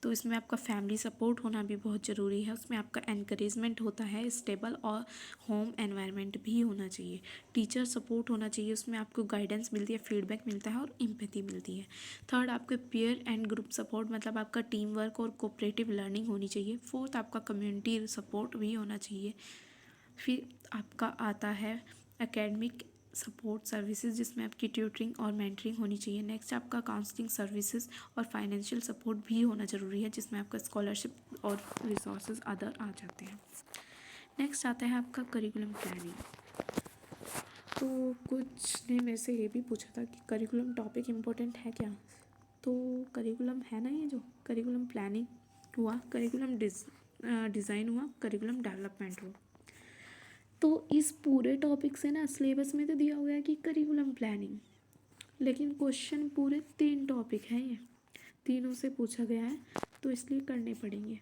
तो इसमें आपका फैमिली सपोर्ट होना भी बहुत ज़रूरी है, उसमें आपका एनकरेजमेंट होता है, स्टेबल और होम एनवायरनमेंट भी होना चाहिए, टीचर सपोर्ट होना चाहिए, उसमें आपको गाइडेंस मिलती है, फीडबैक मिलता है और एम्पैथी मिलती है। थर्ड, आपके पीयर एंड ग्रुप सपोर्ट, मतलब आपका टीम वर्क और कोऑपरेटिव लर्निंग होनी चाहिए। फोर्थ, आपका कम्युनिटी सपोर्ट भी होना चाहिए। फिर आपका आता है एकेडमिक सपोर्ट सर्विसेज, जिसमें आपकी ट्यूटरिंग और मेंटरिंग होनी चाहिए। नेक्स्ट, आपका काउंसलिंग सर्विसेज और फाइनेंशियल सपोर्ट भी होना ज़रूरी है, जिसमें आपका स्कॉलरशिप और रिसोर्सेज अदर आ जाते हैं। नेक्स्ट आता है आपका करिकुलम प्लानिंग। तो कुछ ने मेरे से ये भी पूछा था कि करिकुलम टॉपिक इम्पोर्टेंट है क्या, तो करिकुलम है ना, ये जो करिकुलम प्लानिंग हुआ, करिकुलम डिज़ाइन हुआ, करिकुलम डेवलपमेंट हुआ, तो इस पूरे टॉपिक से ना सिलेबस में तो दिया हुआ है कि करिकुलम प्लानिंग, लेकिन क्वेश्चन पूरे 3 टॉपिक हैं, ये तीनों से पूछा गया है, तो इसलिए करने पड़ेंगे।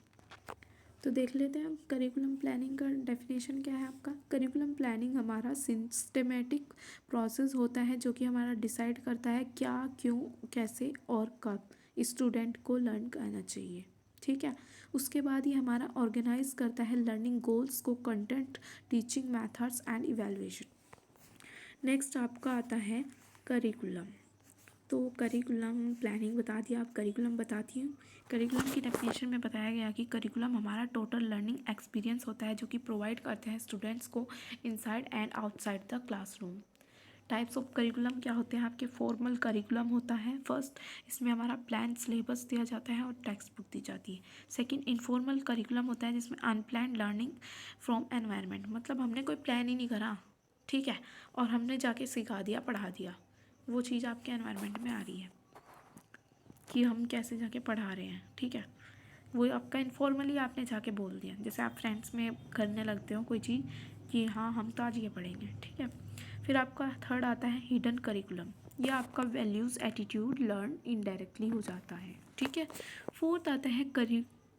तो देख लेते हैं करिकुलम प्लानिंग का डेफिनेशन क्या है आपका। करिकुलम प्लानिंग हमारा सिस्टमेटिक प्रोसेस होता है जो कि हमारा डिसाइड करता है क्या, क्यों, कैसे और कब स्टूडेंट को लर्न करना चाहिए। ठीक है, उसके बाद ये हमारा ऑर्गेनाइज करता है लर्निंग गोल्स को, content, teaching methods and evaluation. Next आपका आता है करिकुलम। तो करिकुलम प्लानिंग बता दिया, आप करिकुलम बताती हूँ। करिकुलम की डेफिनेशन में बताया गया कि करिकुलम हमारा टोटल लर्निंग एक्सपीरियंस होता है जो कि प्रोवाइड करते हैं स्टूडेंट्स को inside and outside the classroom. Types of curriculum क्या होते हैं आपके। फॉर्मल करिकुलम होता है फर्स्ट, इसमें हमारा प्लान सिलेबस दिया जाता है और टेक्स्ट बुक दी जाती है। सेकंड, इनफॉर्मल करिकुलम होता है जिसमें अनप्लान्ड लर्निंग फ्रॉम एनवायरनमेंट, मतलब हमने कोई प्लान ही नहीं करा, ठीक है, और हमने जाके सिखा दिया, पढ़ा दिया, वो चीज़ आपके एनवायरनमेंट में आ रही है कि हम कैसे जाके पढ़ा रहे हैं। ठीक है, वो आपका इनफॉर्मली आपने जाके बोल दिया, जैसे आप फ्रेंड्स में करने लगते हो कोई चीज़ कि हाँ हम तो आज ये पढ़ेंगे। ठीक है, फिर आपका थर्ड आता है हिडन करिकुलम, यह आपका वैल्यूज़ एटीट्यूड लर्न इनडायरेक्टली हो जाता है। ठीक है, फोर्थ आता है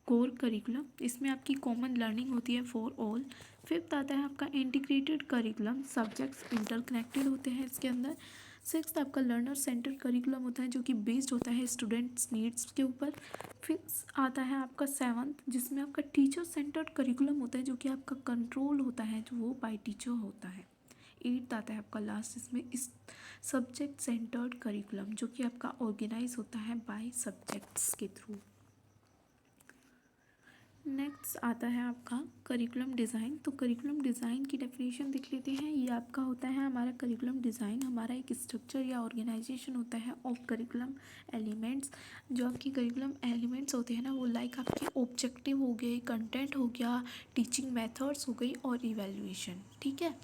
कोर करिकुलम, इसमें आपकी कॉमन लर्निंग होती है फॉर ऑल, फिफ्थ आता है आपका इंटीग्रेटेड करिकुलम, सब्जेक्ट्स इंटरकनेक्टेड होते हैं इसके अंदर। सिक्स्थ आपका लर्नर सेंटर्ड करिकुलम होता है जो कि बेस्ड होता है स्टूडेंट्स नीड्स के ऊपर। फिफ्थ आता है आपका सेवन्थ जिसमें आपका टीचर सेंटर्ड करिकुलम होता है जो कि आपका कंट्रोल होता है जो वो बाय टीचर होता है। एट्थ आता है आपका लास्ट इसमें इस सब्जेक्ट सेंटर्ड करिकुलम जो कि आपका ऑर्गेनाइज होता है बाय सब्जेक्ट्स के थ्रू। नेक्स्ट आता है आपका करिकुलम डिज़ाइन। तो करिकुलम डिज़ाइन की डेफिनेशन देख लेते हैं। ये आपका होता है हमारा करिकुलम डिज़ाइन हमारा एक स्ट्रक्चर या ऑर्गेनाइजेशन होता है ऑफ करिकुलम एलिमेंट्स। जो आपकी करिकुलम एलिमेंट्स होते हैं ना वो लाइक आपके ऑब्जेक्टिव हो गए, कंटेंट हो गया, टीचिंग मेथड्स हो गई और इवैल्यूएशन। ठीक है,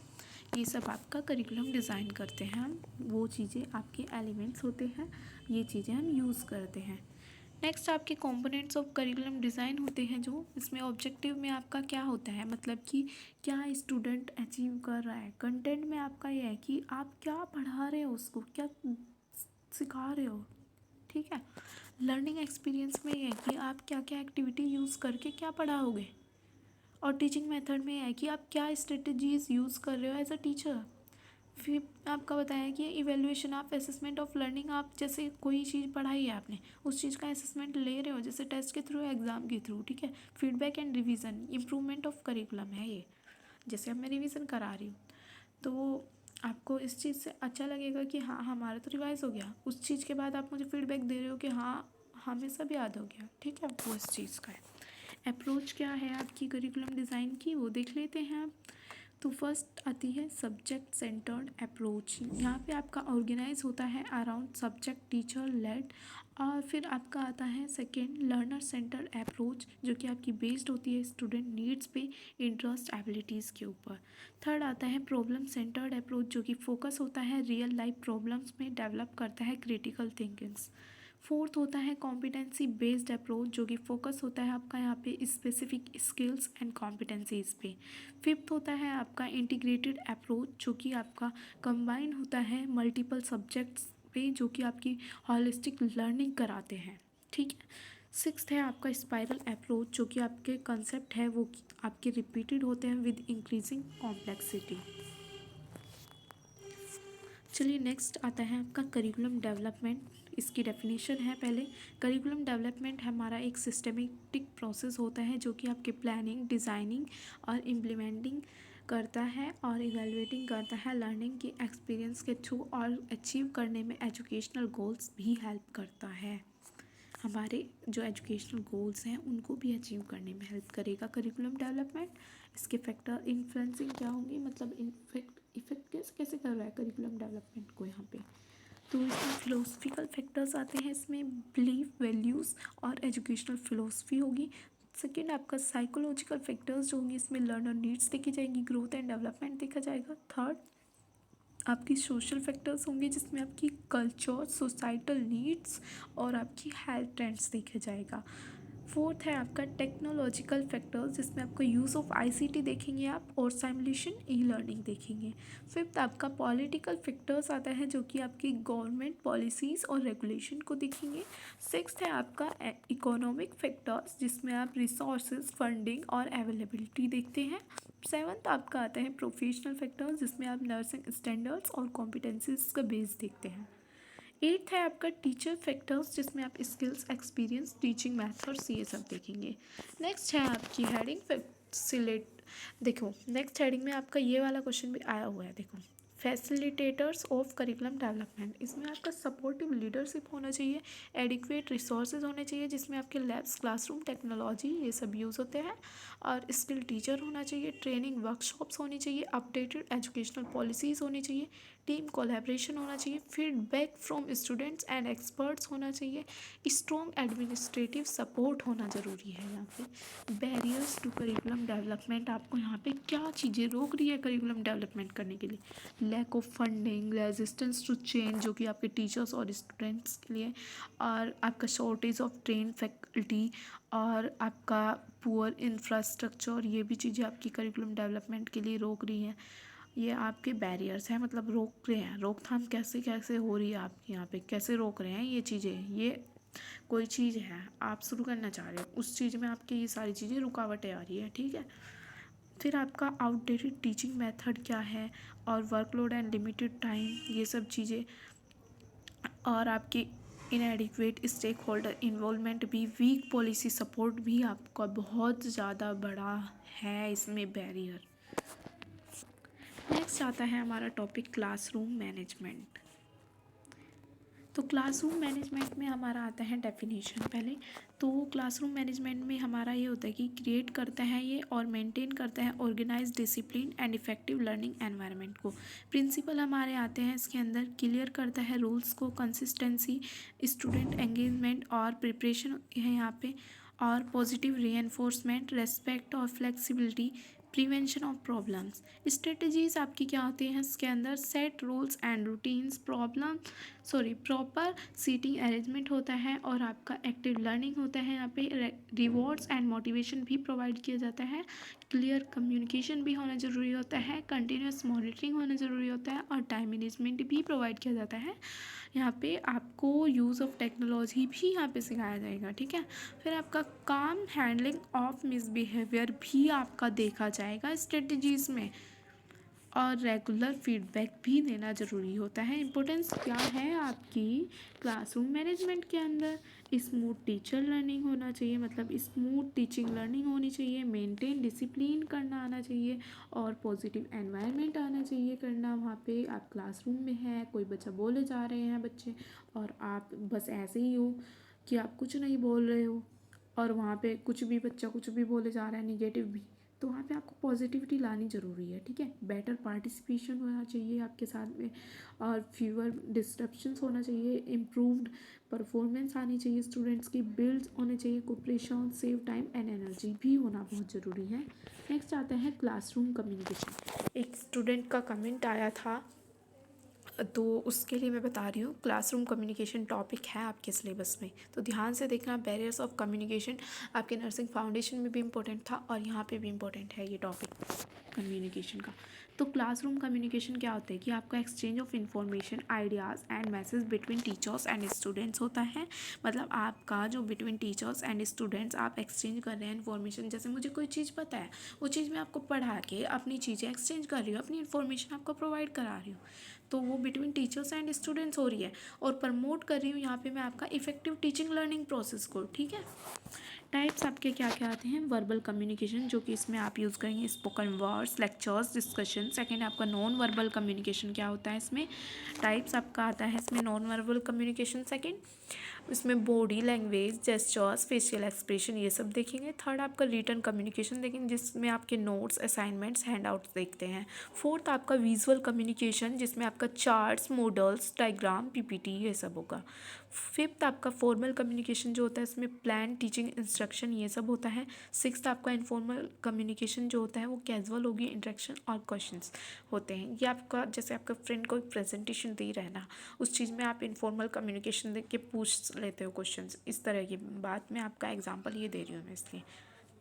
ये सब आपका करिकुलम डिज़ाइन करते हैं हम, वो चीज़ें आपके एलिमेंट्स होते हैं, ये चीज़ें हम यूज़ करते हैं। नेक्स्ट आपके कंपोनेंट्स ऑफ करिकुलम डिज़ाइन होते हैं जो इसमें ऑब्जेक्टिव में आपका क्या होता है, मतलब कि क्या स्टूडेंट अचीव कर रहा है। कंटेंट में आपका ये है कि आप क्या पढ़ा रहे हो, उसको क्या सिखा रहे हो। ठीक है, लर्निंग एक्सपीरियंस में ये है कि आप क्या क्या एक्टिविटी यूज़ करके क्या पढ़ाओगे। और टीचिंग मेथड में है कि आप क्या स्ट्रेटजीज यूज़ कर रहे हो एज अ टीचर। फिर आपका बताया कि evaluation of assessment of learning, आप जैसे कोई चीज़ पढ़ाई है आपने उस चीज़ का असेसमेंट ले रहे हो जैसे टेस्ट के थ्रू एग्ज़ाम के थ्रू। ठीक है, feedback and revision improvement of curriculum है ये। जैसे अब मैं रिवीजन करा रही हूँ तो आपको इस चीज़ से अच्छा लगेगा कि हाँ हमारा तो रिवाइज हो गया, उस चीज़ के बाद आप मुझे फीडबैक दे रहे हो कि हाँ हमें सब याद हो गया। ठीक है, वो इस चीज़ का है। अप्रोच क्या है आपकी करिकुलम डिज़ाइन की वो देख लेते हैं आप। तो फर्स्ट आती है सब्जेक्ट सेंटर्ड अप्रोच। यहाँ पे आपका ऑर्गेनाइज होता है अराउंड सब्जेक्ट टीचर लेड। और फिर आपका आता है सेकेंड लर्नर सेंटर्ड अप्रोच जो कि आपकी बेस्ड होती है स्टूडेंट नीड्स पे, इंटरेस्ट एबिलिटीज़ के ऊपर। थर्ड आता है प्रॉब्लम सेंटर्ड अप्रोच जो कि फोकस होता है रियल लाइफ प्रॉब्लम्स में, डेवलप करता है क्रिटिकल थिंकिंग्स। फोर्थ होता है कॉम्पिटेंसी बेस्ड अप्रोच जो कि फोकस होता है आपका यहाँ पे स्पेसिफिक स्किल्स एंड कॉम्पिटेंसीज पे। फिफ्थ होता है आपका इंटीग्रेटेड अप्रोच जो कि आपका कंबाइन होता है मल्टीपल सब्जेक्ट्स पे जो कि आपकी हॉलिस्टिक लर्निंग कराते हैं। ठीक है, सिक्स्थ है आपका स्पाइरल अप्रोच जो कि आपके कंसेप्ट है वो आपके रिपीटेड होते हैं विद इंक्रीजिंग कॉम्प्लेक्सिटी। चलिए नेक्स्ट आता है आपका करिकुलम डेवलपमेंट। इसकी डेफिनेशन है पहले। करिकुलम डेवलपमेंट हमारा एक सिस्टमेटिक प्रोसेस होता है जो कि आपके प्लानिंग, डिज़ाइनिंग और इम्प्लीमेंटिंग करता है और इवेलुएटिंग करता है लर्निंग की एक्सपीरियंस के थ्रू और अचीव करने में एजुकेशनल गोल्स भी हेल्प करता है। हमारे जो एजुकेशनल गोल्स हैं उनको भी अचीव करने में हेल्प करेगा करिकुलम डेवलपमेंट। इसके फैक्टर इन्फ्लुएंसिंग क्या होंगे, मतलब इफेक्ट कैसे कैसे कर रहा है करिकुलम डेवलपमेंट को यहाँ पे। तो इसमें फिलोसफिकल फैक्टर्स आते हैं, इसमें बिलीफ, वैल्यूज़ और एजुकेशनल फिलोसफी होगी। सेकेंड आपका साइकोलॉजिकल फैक्टर्स जो होंगे इसमें लर्नर नीड्स देखी जाएंगी, ग्रोथ एंड डेवलपमेंट देखा जाएगा। थर्ड आपकी सोशल फैक्टर्स होंगे जिसमें आपकी कल्चर, सोसाइटल नीड्स और आपकी हेल्थ ट्रेंड्स देखे जाएगा। फोर्थ है आपका टेक्नोलॉजिकल फैक्टर्स जिसमें आपका यूज़ ऑफ आईसीटी देखेंगे आप और साइमुलेशन ई लर्निंग देखेंगे। फिफ्थ आपका पॉलिटिकल फैक्टर्स आता है जो कि आपकी गवर्नमेंट पॉलिसीज़ और रेगुलेशन को देखेंगे। सिक्स्थ है आपका इकोनॉमिक फैक्टर्स जिसमें आप रिसोर्सेज, फंडिंग और अवेलेबिलिटी देखते हैं। सेवन्थ आपका आता है प्रोफेशनल फैक्टर्स जिसमें आप नर्सिंग स्टैंडर्ड्स और कॉम्पिटेंसीज का बेस देखते हैं। एट्थ है आपका टीचर फैक्टर्स जिसमें आप स्किल्स, एक्सपीरियंस, टीचिंग मेथड्स ये सब देखेंगे। नेक्स्ट है आपकी हेडिंग फैसिलिट। देखो नेक्स्ट हेडिंग में आपका ये वाला क्वेश्चन भी आया हुआ है। देखो फैसिलिटेटर्स ऑफ करिकुलम डेवलपमेंट, इसमें आपका सपोर्टिव लीडरशिप होना चाहिए, एडिक्वेट रिसोर्सेज होने चाहिए जिसमें आपके लैब्स, क्लासरूम, टेक्नोलॉजी ये सब यूज़ होते हैं, और स्किल टीचर होना चाहिए, ट्रेनिंग वर्कशॉप्स होनी चाहिए, अपडेटेड एजुकेशनल पॉलिसीज़ होनी चाहिए, टीम कोलैबोरेशन होना चाहिए, feedback from students and experts होना चाहिए, स्ट्रॉन्ग एडमिनिस्ट्रेटिव सपोर्ट होना ज़रूरी है। यहाँ पे बैरियर्स टू करिकुलम डेवलपमेंट, आपको यहाँ पे क्या चीज़ें रोक रही है करिकुलम डेवलपमेंट करने के लिए। Lack of funding, resistance to change जो कि आपके टीचर्स और स्टूडेंट्स के लिए, और आपका शॉर्टेज ऑफ ट्रेन फैकल्टी, और आपका पुअर इंफ्रास्ट्रक्चर, ये भी चीज़ें आपकी करिकुलम डेवलपमेंट के लिए रोक रही हैं। ये आपके बैरियर्स हैं, मतलब रोक रहे हैं, रोकथाम कैसे कैसे हो रही है आपके यहाँ पे, कैसे रोक रहे हैं ये चीज़ें। ये कोई चीज़ है आप शुरू करना चाह रहे हो, उस चीज़ में आपकी ये सारी चीज़ें रुकावटें आ रही है। ठीक है, फिर आपका आउटडेटेड टीचिंग मेथड क्या है, और वर्कलोड एंड लिमिटेड टाइम, ये सब चीज़ें, और आपकी इनएडिक्वेट स्टेक होल्डर इन्वॉल्वमेंट भी, वीक पॉलिसी सपोर्ट भी आपका बहुत ज़्यादा बड़ा है इसमें बैरियर। नेक्स्ट आता है हमारा टॉपिक क्लासरूम मैनेजमेंट। तो क्लासरूम मैनेजमेंट में हमारा आता है डेफिनेशन पहले। तो क्लासरूम मैनेजमेंट में हमारा ये होता है कि क्रिएट करता है ये और मेंटेन करता है organise, discipline and effective learning environment को। प्रिंसिपल हमारे आते हैं इसके अंदर, क्लियर करता है रूल्स को, कंसिस्टेंसी, स्टूडेंट एंगेजमेंट और प्रिपरेशन है यहाँ पे, और पॉजिटिव रीएनफोर्समेंट, रेस्पेक्ट और flexibility, prevention of problems. Strategies आपकी क्या होती हैं इसके अंदर, set rules and routines, proper seating arrangement होता है, और आपका एक्टिव लर्निंग होता है यहाँ पे, रिवॉर्ड्स एंड मोटिवेशन भी प्रोवाइड किया जाता है, क्लियर कम्युनिकेशन भी होना ज़रूरी होता है, कंटिन्यूस मॉनिटरिंग होना ज़रूरी होता है, और टाइम मैनेजमेंट भी प्रोवाइड किया जाता है। यहाँ पे आपको यूज़ ऑफ टेक्नोलॉजी भी यहाँ पे सिखाया जाएगा, ठीक है। फिर आपका काम हैंडलिंग ऑफ मिसबिहेवियर भी आपका देखा जाएगा स्ट्रेटजीज़ में, और रेगुलर फीडबैक भी देना ज़रूरी होता है। इम्पोर्टेंस क्या है आपकी क्लासरूम मैनेजमेंट के अंदर, स्मूथ टीचर लर्निंग होना चाहिए, मतलब स्मूथ टीचिंग लर्निंग होनी चाहिए, मेंटेन डिसिप्लिन करना आना चाहिए, और पॉजिटिव एनवायरनमेंट आना चाहिए करना। वहाँ पे आप क्लासरूम में है, कोई बच्चा बोले जा रहे हैं बच्चे, और आप बस ऐसे ही हो कि आप कुछ नहीं बोल रहे हो, और वहाँ पे कुछ भी बच्चा कुछ भी बोले जा रहा है, निगेटिव भी, तो वहाँ पे आपको पॉजिटिविटी लानी ज़रूरी है, ठीक है। बेटर पार्टिसिपेशन होना चाहिए आपके साथ में, और फ्यूअर डिस्ट्रप्शंस होना चाहिए, इम्प्रूव्ड परफॉर्मेंस आनी चाहिए स्टूडेंट्स की, बिल्ड होने चाहिए cooperation, save time and energy भी होना बहुत ज़रूरी है। नेक्स्ट आता है क्लासरूम कम्युनिकेशन। एक स्टूडेंट का कमेंट आया था, तो उसके लिए मैं बता रही हूँ, क्लासरूम कम्युनिकेशन टॉपिक है आपके सिलेबस में, तो ध्यान से देखना। बैरियर्स ऑफ कम्युनिकेशन आपके नर्सिंग फाउंडेशन में भी इम्पोर्टेंट था, और यहाँ पे भी इम्पोर्टेंट है ये टॉपिक कम्युनिकेशन का। तो क्लासरूम कम्युनिकेशन क्या होता है कि आपका exchange of information, ideas and message between teachers and students होता है। मतलब आपका जो बिटवीन टीचर्स एंड स्टूडेंट्स आप एक्सचेंज कर रहे हैं इन्फॉर्मेशन, जैसे मुझे कोई चीज़ पता है, वो चीज़ मैं आपको पढ़ा के अपनी चीज़ें एक्सचेंज कर रही हूँ, अपनी इन्फॉर्मेशन आपको प्रोवाइड करा रही हूँ, तो वो बिटवीन टीचर्स एंड स्टूडेंट्स हो रही है, और प्रमोट कर रही हूँ यहाँ पे मैं आपका इफेक्टिव टीचिंग लर्निंग प्रोसेस को, ठीक है। टाइप्स आपके क्या क्या आते हैं, वर्बल कम्युनिकेशन, जो कि इसमें आप यूज़ करेंगे spoken words, lectures, discussion. Second आपका नॉन वर्बल कम्युनिकेशन क्या होता है, इसमें टाइप्स आपका आता है इसमें नॉन वर्बल कम्युनिकेशन। सेकेंड इसमें body language, gestures, facial expression, ये सब देखेंगे। थर्ड आपका रिटन कम्युनिकेशन देखेंगे, जिसमें आपके नोट्स, असाइनमेंट्स, हैंडआउट्स देखते हैं। फोर्थ आपका विजुअल कम्युनिकेशन, जिसमें आपका चार्ट्स, मॉडल्स, डायग्राम, पीपीटी, ये सब होगा। फिफ्थ आपका फॉर्मल कम्युनिकेशन जो होता है, इसमें प्लान, टीचिंग, इंस्ट्रक्शन, ये सब होता है। सिक्स्थ आपका इनफॉर्मल कम्युनिकेशन जो होता है वो कैजुअल होगी, इंटरेक्शन और क्वेश्चंस होते हैं। ये आपका जैसे आपका फ्रेंड को प्रेजेंटेशन दे रहा है ना, उस चीज़ में आप इनफॉर्मल कम्युनिकेशन दे के पूछ लेते हो क्वेश्चंस, इस तरह की बात में आपका एग्जांपल ये दे रही हूँ मैं इसलिए,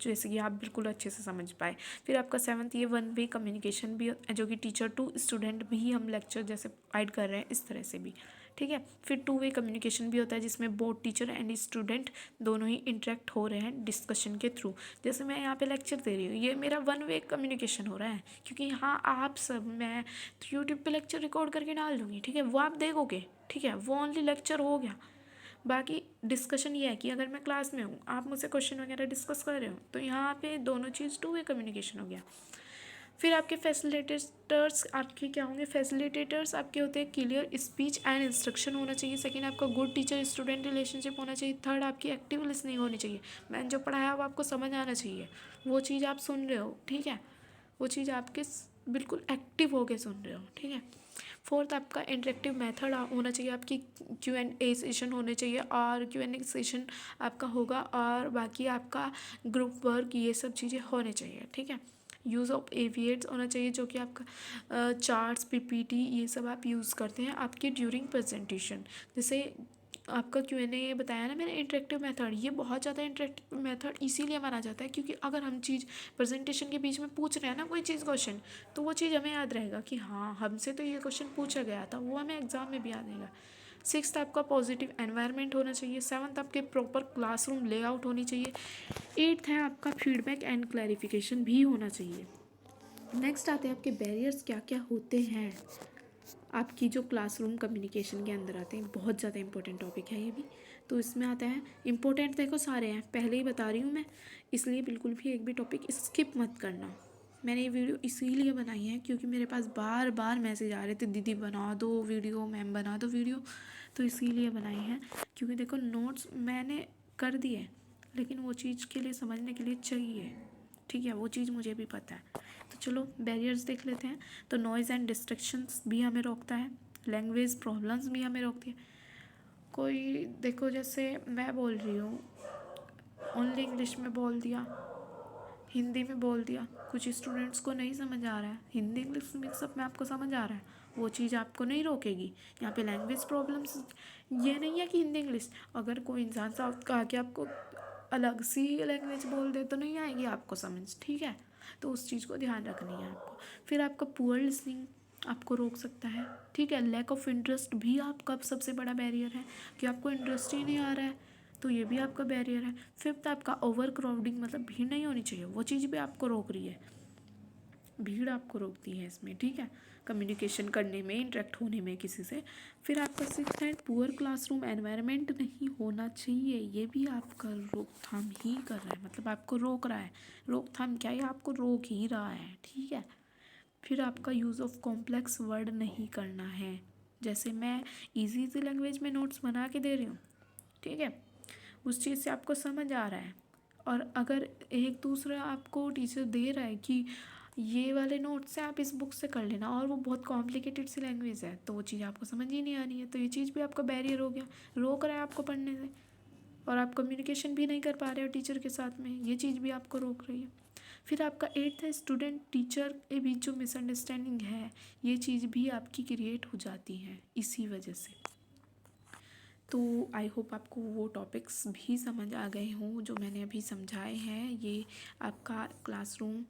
जैसे कि आप बिल्कुल अच्छे से समझ पाए। फिर आपका सेवन्थ ये वन वे कम्युनिकेशन भी, जो कि टीचर टू स्टूडेंट भी हम लेक्चर जैसे प्रोवाइड कर रहे हैं इस तरह से भी, ठीक है। फिर टू वे कम्युनिकेशन भी होता है, जिसमें बोथ टीचर एंड स्टूडेंट दोनों ही इंटरेक्ट हो रहे हैं डिस्कशन के थ्रू। जैसे मैं यहाँ पे लेक्चर दे रही हूँ, ये मेरा वन वे कम्युनिकेशन हो रहा है, क्योंकि यहाँ आप सब, मैं यूट्यूब पे लेक्चर रिकॉर्ड करके डाल दूँगी, ठीक है, वो आप देखोगे, ठीक है, वो ओनली लेक्चर हो गया। बाकी डिस्कशन ये है कि अगर मैं क्लास में हूँ, आप मुझसे क्वेश्चन वगैरह डिस्कस कर रहे हो, तो यहाँ पे दोनों चीज़ टू वे कम्युनिकेशन हो गया। फिर आपके फैसिलिटेटर्स आपके क्या होंगे, फैसिलिटेटर्स आपके होते हैं क्लियर स्पीच एंड इंस्ट्रक्शन होना चाहिए। सेकंड आपका गुड टीचर स्टूडेंट रिलेशनशिप होना चाहिए। थर्ड आपकी एक्टिव लिसनिंग होनी चाहिए, मैंने जो पढ़ाया वो आपको समझ आना चाहिए, वो चीज़ आप सुन रहे हो, ठीक है, वो चीज़ आपके बिल्कुल एक्टिव होके सुन रहे हो, ठीक है। फोर्थ आपका इंटरेक्टिव मेथड होना चाहिए, आपकी Q&A सेशन होने चाहिए, और Q&A सेशन आपका होगा, और बाकी आपका ग्रुप वर्क, ये सब चीज़ें होने चाहिए, ठीक है। यूज़ ऑफ एविएट्स होना चाहिए, जो कि आपका चार्ट्स, पीपीटी, ये सब आप यूज़ करते हैं आपके ड्यूरिंग प्रेजेंटेशन। जैसे आपका Q&A बताया ना मैंने, इंटरेक्टिव मेथड, ये बहुत ज़्यादा इंटरेक्टिव मेथड इसीलिए माना जाता है क्योंकि अगर हम चीज़ प्रेजेंटेशन के बीच में पूछ रहे हैं ना कोई चीज़ क्वेश्चन, तो वो चीज़ हमें याद रहेगा कि हाँ हमसे तो ये क्वेश्चन पूछा गया था, वो हमें एग्जाम में भी याद रहेगा। सिक्स्थ आपका पॉजिटिव एनवायरनमेंट होना चाहिए। सेवन्थ आपके प्रॉपर क्लासरूम लेआउट होनी चाहिए। एट्थ है आपका फीडबैक एंड क्लैरिफिकेशन भी होना चाहिए। नेक्स्ट आते हैं आपके बैरियर्स क्या क्या होते हैं आपकी जो क्लासरूम कम्युनिकेशन के अंदर आते हैं। बहुत ज़्यादा इंपॉर्टेंट टॉपिक है ये भी। तो इसमें आता है इंपॉर्टेंट, देखो सारे हैं, पहले ही बता रही हूँ मैं, इसलिए बिल्कुल भी एक भी टॉपिक स्किप मत करना। मैंने ये वीडियो इसीलिए बनाई है क्योंकि मेरे पास बार बार मैसेज आ रहे थे, दीदी बना दो वीडियो, मैम बना दो वीडियो। तो इसीलिए बनाई है क्योंकि देखो नोट्स मैंने कर दिए, लेकिन वो चीज़ के लिए समझने के लिए चाहिए, ठीक है, वो चीज़ मुझे भी पता है। तो चलो बैरियर्स देख लेते हैं। तो नॉइज़ एंड डिस्ट्रैक्शंस भी हमें रोकता है, लैंग्वेज प्रॉब्लम्स भी हमें रोकती है। कोई देखो जैसे मैं बोल रही हूँ, ओनली इंग्लिश में बोल दिया, हिंदी में बोल दिया, कुछ स्टूडेंट्स को नहीं समझ आ रहा है, हिंदी इंग्लिश मिक्सअप में आपको समझ आ रहा है, वो चीज़ आपको नहीं रोकेगी। यहाँ पे लैंग्वेज प्रॉब्लम्स ये नहीं है कि हिंदी इंग्लिश, अगर कोई इंसान साफ कहा कि आपको अलग सी लैंग्वेज बोल दे तो नहीं आएगी आपको समझ, ठीक है। तो उस चीज़ को ध्यान रखनी है आपको। फिर आपका पुअर लिसनिंग आपको रोक सकता है, ठीक है। लैक ऑफ इंटरेस्ट भी आपका सबसे बड़ा बैरियर है कि आपको इंटरेस्ट ही नहीं आ रहा है, तो ये भी आपका बैरियर है। फिफ्थ आपका ओवर क्राउडिंग, मतलब भीड़ नहीं होनी चाहिए, वो चीज़ भी आपको रोक रही है, भीड़ आपको रोकती है इसमें, ठीक है, कम्युनिकेशन करने में, इंटरेक्ट होने में किसी से। फिर आपका सिक्स्थ है पुअर क्लासरूम एनवायरनमेंट नहीं होना चाहिए, ये भी आपका रोकथाम ही कर रहा है, मतलब आपको रोक रहा है। रोकथाम क्या है, आपको रोक ही रहा है, ठीक है। फिर आपका यूज़ ऑफ कॉम्प्लेक्स वर्ड नहीं करना है, जैसे मैं इजी इजी लैंग्वेज में नोट्स बना के दे रही हूँ, ठीक है, उस चीज़ से आपको समझ आ रहा है। और अगर एक दूसरा आपको टीचर दे रहा है कि ये वाले नोट्स से आप इस बुक से कर लेना, और वो बहुत कॉम्प्लिकेटेड सी लैंग्वेज है, तो वो चीज़ आपको समझ ही नहीं आ रही है, तो ये चीज़ भी आपका बैरियर हो गया, रोक रहा है आपको पढ़ने से। और आप कम्युनिकेशन भी नहीं कर पा रहे हो टीचर के साथ में, ये चीज़ भी आपको रोक रही है। फिर आपका एट्थ है स्टूडेंट टीचर के बीच जो मिसअंडरस्टैंडिंग है, ये चीज़ भी आपकी क्रिएट हो जाती है इसी वजह से। तो आई होप आपको वो टॉपिक्स भी समझ आ गए हों जो मैंने अभी समझाए हैं। ये आपका क्लासरूम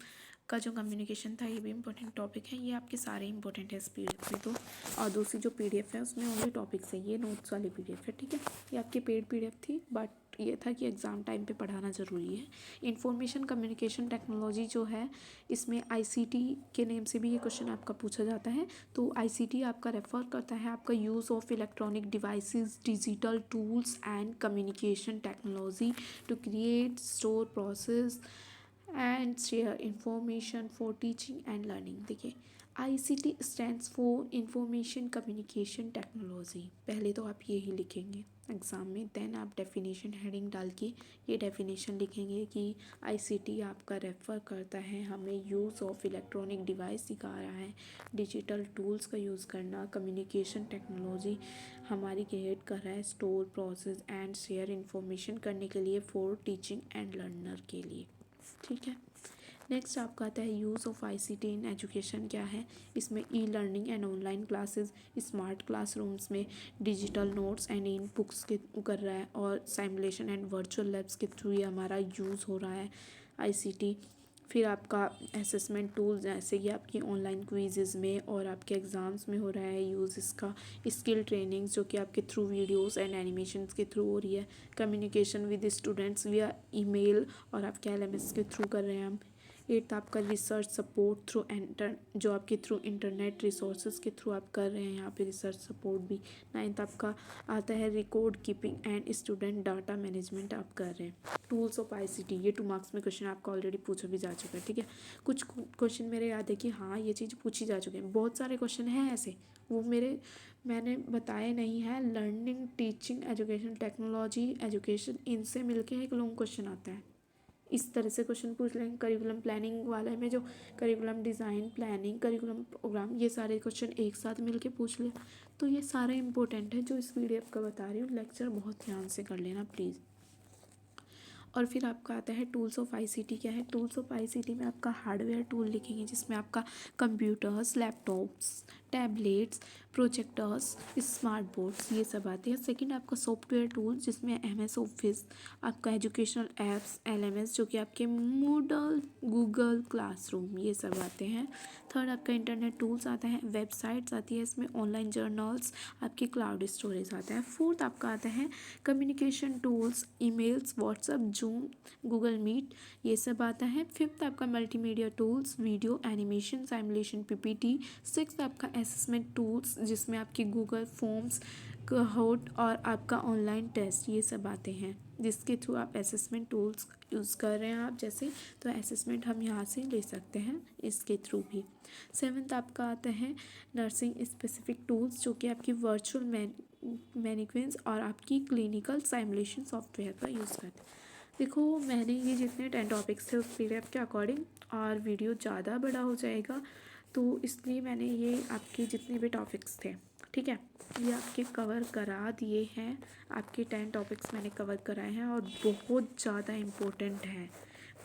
का जो कम्युनिकेशन था, ये भी इम्पोर्टेंट टॉपिक है, ये आपके सारे इंपॉर्टेंट है इस पीडीएफ में। तो और दूसरी जो पीडीएफ है उसमें ओनली टॉपिक्स है, ये नोट्स वाली पीडीएफ है, ठीक है। ये आपकी पेड पीडीएफ थी, बट ये था कि एग्ज़ाम टाइम पे पढ़ाना ज़रूरी है। इंफॉर्मेशन कम्युनिकेशन टेक्नोलॉजी जो है, इसमें आईसीटी के नेम से भी ये क्वेश्चन आपका पूछा जाता है। तो आईसीटी आपका रेफर करता है आपका use of electronic devices, digital tools and communication technology to create, store, process and share information for teaching and learning. देखिए ICT stands for information communication technology, पहले तो आप ये ही लिखेंगे एग्ज़ाम में, देन आप डेफिनेशन हेडिंग डाल के ये डेफिनेशन लिखेंगे कि आईसीटी आपका रेफ़र करता है हमें यूज़ ऑफ इलेक्ट्रॉनिक डिवाइस सिखा रहा है, डिजिटल टूल्स का यूज़ करना, कम्युनिकेशन टेक्नोलॉजी हमारी क्रिएट कर रहा है, store, process and share information करने के लिए फॉर टीचिंग एंड लर्नर के लिए, ठीक है। नेक्स्ट आपका आता है use of ICT in education क्या है, इसमें e learning and online classes, smart classrooms में digital notes and in books के कर रहा है, और साइमुलेशन एंड वर्चुअल लैब्स के थ्रू ये हमारा यूज़ हो रहा है आईसीटी। फिर आपका असेसमेंट टूल्स जैसे कि आपकी ऑनलाइन क्विज़ेज़ में और आपके एग्ज़ाम्स में हो रहा है यूज़ इसका। स्किल ट्रेनिंग्स जो कि आपके थ्रू वीडियोस एंड एनिमेशंस के थ्रू हो रही है। कम्युनिकेशन विद स्टूडेंट्स विया ईमेल और आपके एलएमएस के थ्रू कर रहे हैं हम। एट्थ आपका रिसर्च सपोर्ट थ्रू जो आपके थ्रू इंटरनेट रिसोर्सेज के थ्रू आप कर रहे हैं, यहाँ पे रिसर्च सपोर्ट भी। नाइन्थ आपका आता है record keeping and student data management आप कर रहे हैं। टूल्स ऑफ आईसीटी, ये 2 मार्क्स में क्वेश्चन आपका ऑलरेडी पूछा भी जा चुका है, ठीक है। कुछ क्वेश्चन मेरे याद है कि हाँ ये चीज़ पूछी जा चुकी है, बहुत सारे क्वेश्चन हैं ऐसे, वो मैंने बताए नहीं है। Learning, teaching, education, technology, education, इनसे मिलके एक लॉन्ग क्वेश्चन आता है, इस तरह से क्वेश्चन पूछ लेंगे। करिकुलम प्लानिंग वाले में जो curriculum design, planning, curriculum programme, ये सारे क्वेश्चन एक साथ मिलके पूछ ले, तो ये सारे इंपॉर्टेंट है जो इस पीडीएफ का बता रही हूँ। लेक्चर बहुत ध्यान से कर लेना प्लीज़। और फिर आपका आता है टूल्स ऑफ आईसीटी क्या है, टूल्स ऑफ आईसीटी में आपका हार्डवेयर टूल लिखेंगे जिसमें आपका computers, laptops, tablets, projectors, smart boards, ये सब आते हैं। सेकंड आपका सॉफ्टवेयर टूल्स जिसमें एमएस ऑफिस, आपका एजुकेशनल ऐप्स, एलएमएस जो कि आपके मूडल, गूगल क्लासरूम, ये सब आते हैं। थर्ड आपका इंटरनेट टूल्स आता है, वेबसाइट्स आती है इसमें, ऑनलाइन जर्नल्स, आपके क्लाउड स्टोरेज आता है। फोर्थ आपका आता है communication tools, emails, WhatsApp, Zoom, Google Meet, ये सब आता है। फिफ्थ आपका multimedia tools, video, animation, simulation, PPT. Sixth आपका असेसमेंट टूल्स जिसमें आपकी गूगल फॉर्म्स, काहोट और आपका ऑनलाइन टेस्ट, ये सब आते हैं जिसके थ्रू आप असेसमेंट टूल्स यूज़ कर रहे हैं आप जैसे, तो असेसमेंट हम यहाँ से ले सकते हैं इसके थ्रू भी। सेवन्थ आपका आता है नर्सिंग स्पेसिफिक टूल्स जो कि आपकी वर्चुअल मैनिक्वेंस और आपकी क्लिनिकल सिमुलेशन सॉफ्टवेयर का यूज़ करते हैं। देखो मैंने ये जितने 10 टॉपिक्स थे उस पीडीएफ के अकॉर्डिंग, और वीडियो ज़्यादा बड़ा हो जाएगा तो इसलिए मैंने ये आपके जितने भी टॉपिक्स थे, ठीक है, ये आपके कवर करा दिए हैं। आपके 10 टॉपिक्स मैंने कवर कराए हैं और बहुत ज़्यादा इम्पोर्टेंट है।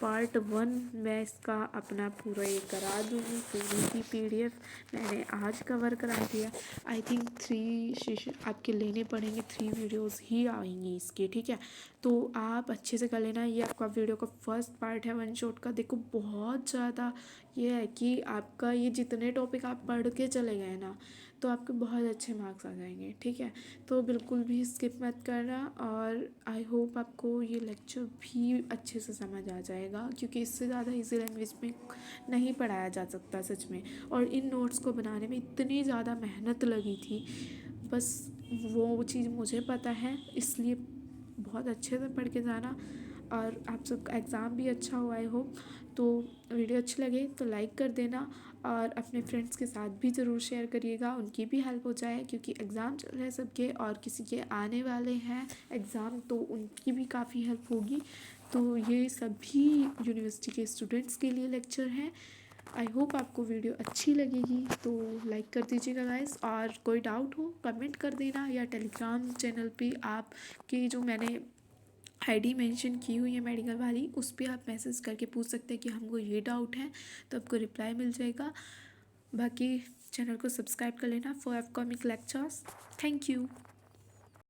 पार्ट 1 मैं इसका अपना पूरा ये करा दूँगी, पूरी की पीडीएफ मैंने आज कवर करा दिया। आई थिंक 3 सेशन आपके लेने पड़ेंगे, 3 वीडियोस ही आएंगी इसके, ठीक है। तो आप अच्छे से कर लेना। ये आपका वीडियो का फर्स्ट पार्ट है वन शॉट का। देखो बहुत ज़्यादा ये है कि आपका ये जितने टॉपिक आप पढ़ के चले गए ना तो आपके बहुत अच्छे मार्क्स आ जाएंगे, ठीक है। तो बिल्कुल भी स्किप मत करना, और आई होप आपको ये लेक्चर भी अच्छे से समझ आ जाएगा क्योंकि इससे ज़्यादा इजी लैंग्वेज में नहीं पढ़ाया जा सकता सच में। और इन नोट्स को बनाने में इतनी ज़्यादा मेहनत लगी थी, बस वो चीज़ मुझे पता है, इसलिए बहुत अच्छे से पढ़ के जाना और आप सबका एग्ज़ाम भी अच्छा हो आई होप। तो वीडियो अच्छी लगे तो लाइक कर देना और अपने फ्रेंड्स के साथ भी ज़रूर शेयर करिएगा, उनकी भी हेल्प हो जाए क्योंकि एग्ज़ाम चल रहे हैं सबके और किसी के आने वाले हैं एग्ज़ाम, तो उनकी भी काफ़ी हेल्प होगी। तो ये सभी यूनिवर्सिटी के स्टूडेंट्स के लिए लेक्चर हैं। आई होप आपको वीडियो अच्छी लगेगी तो लाइक कर दीजिएगा गाइस, और कोई डाउट हो कमेंट कर देना, या टेलीग्राम चैनल पे आपकी जो मैंने आईडी मेंशन की हुई है मेडिकल वाली, उस पर आप मैसेज करके पूछ सकते हैं कि हमको ये डाउट है, तो आपको रिप्लाई मिल जाएगा। बाकी चैनल को सब्सक्राइब कर लेना for upcoming lectures. Thank you.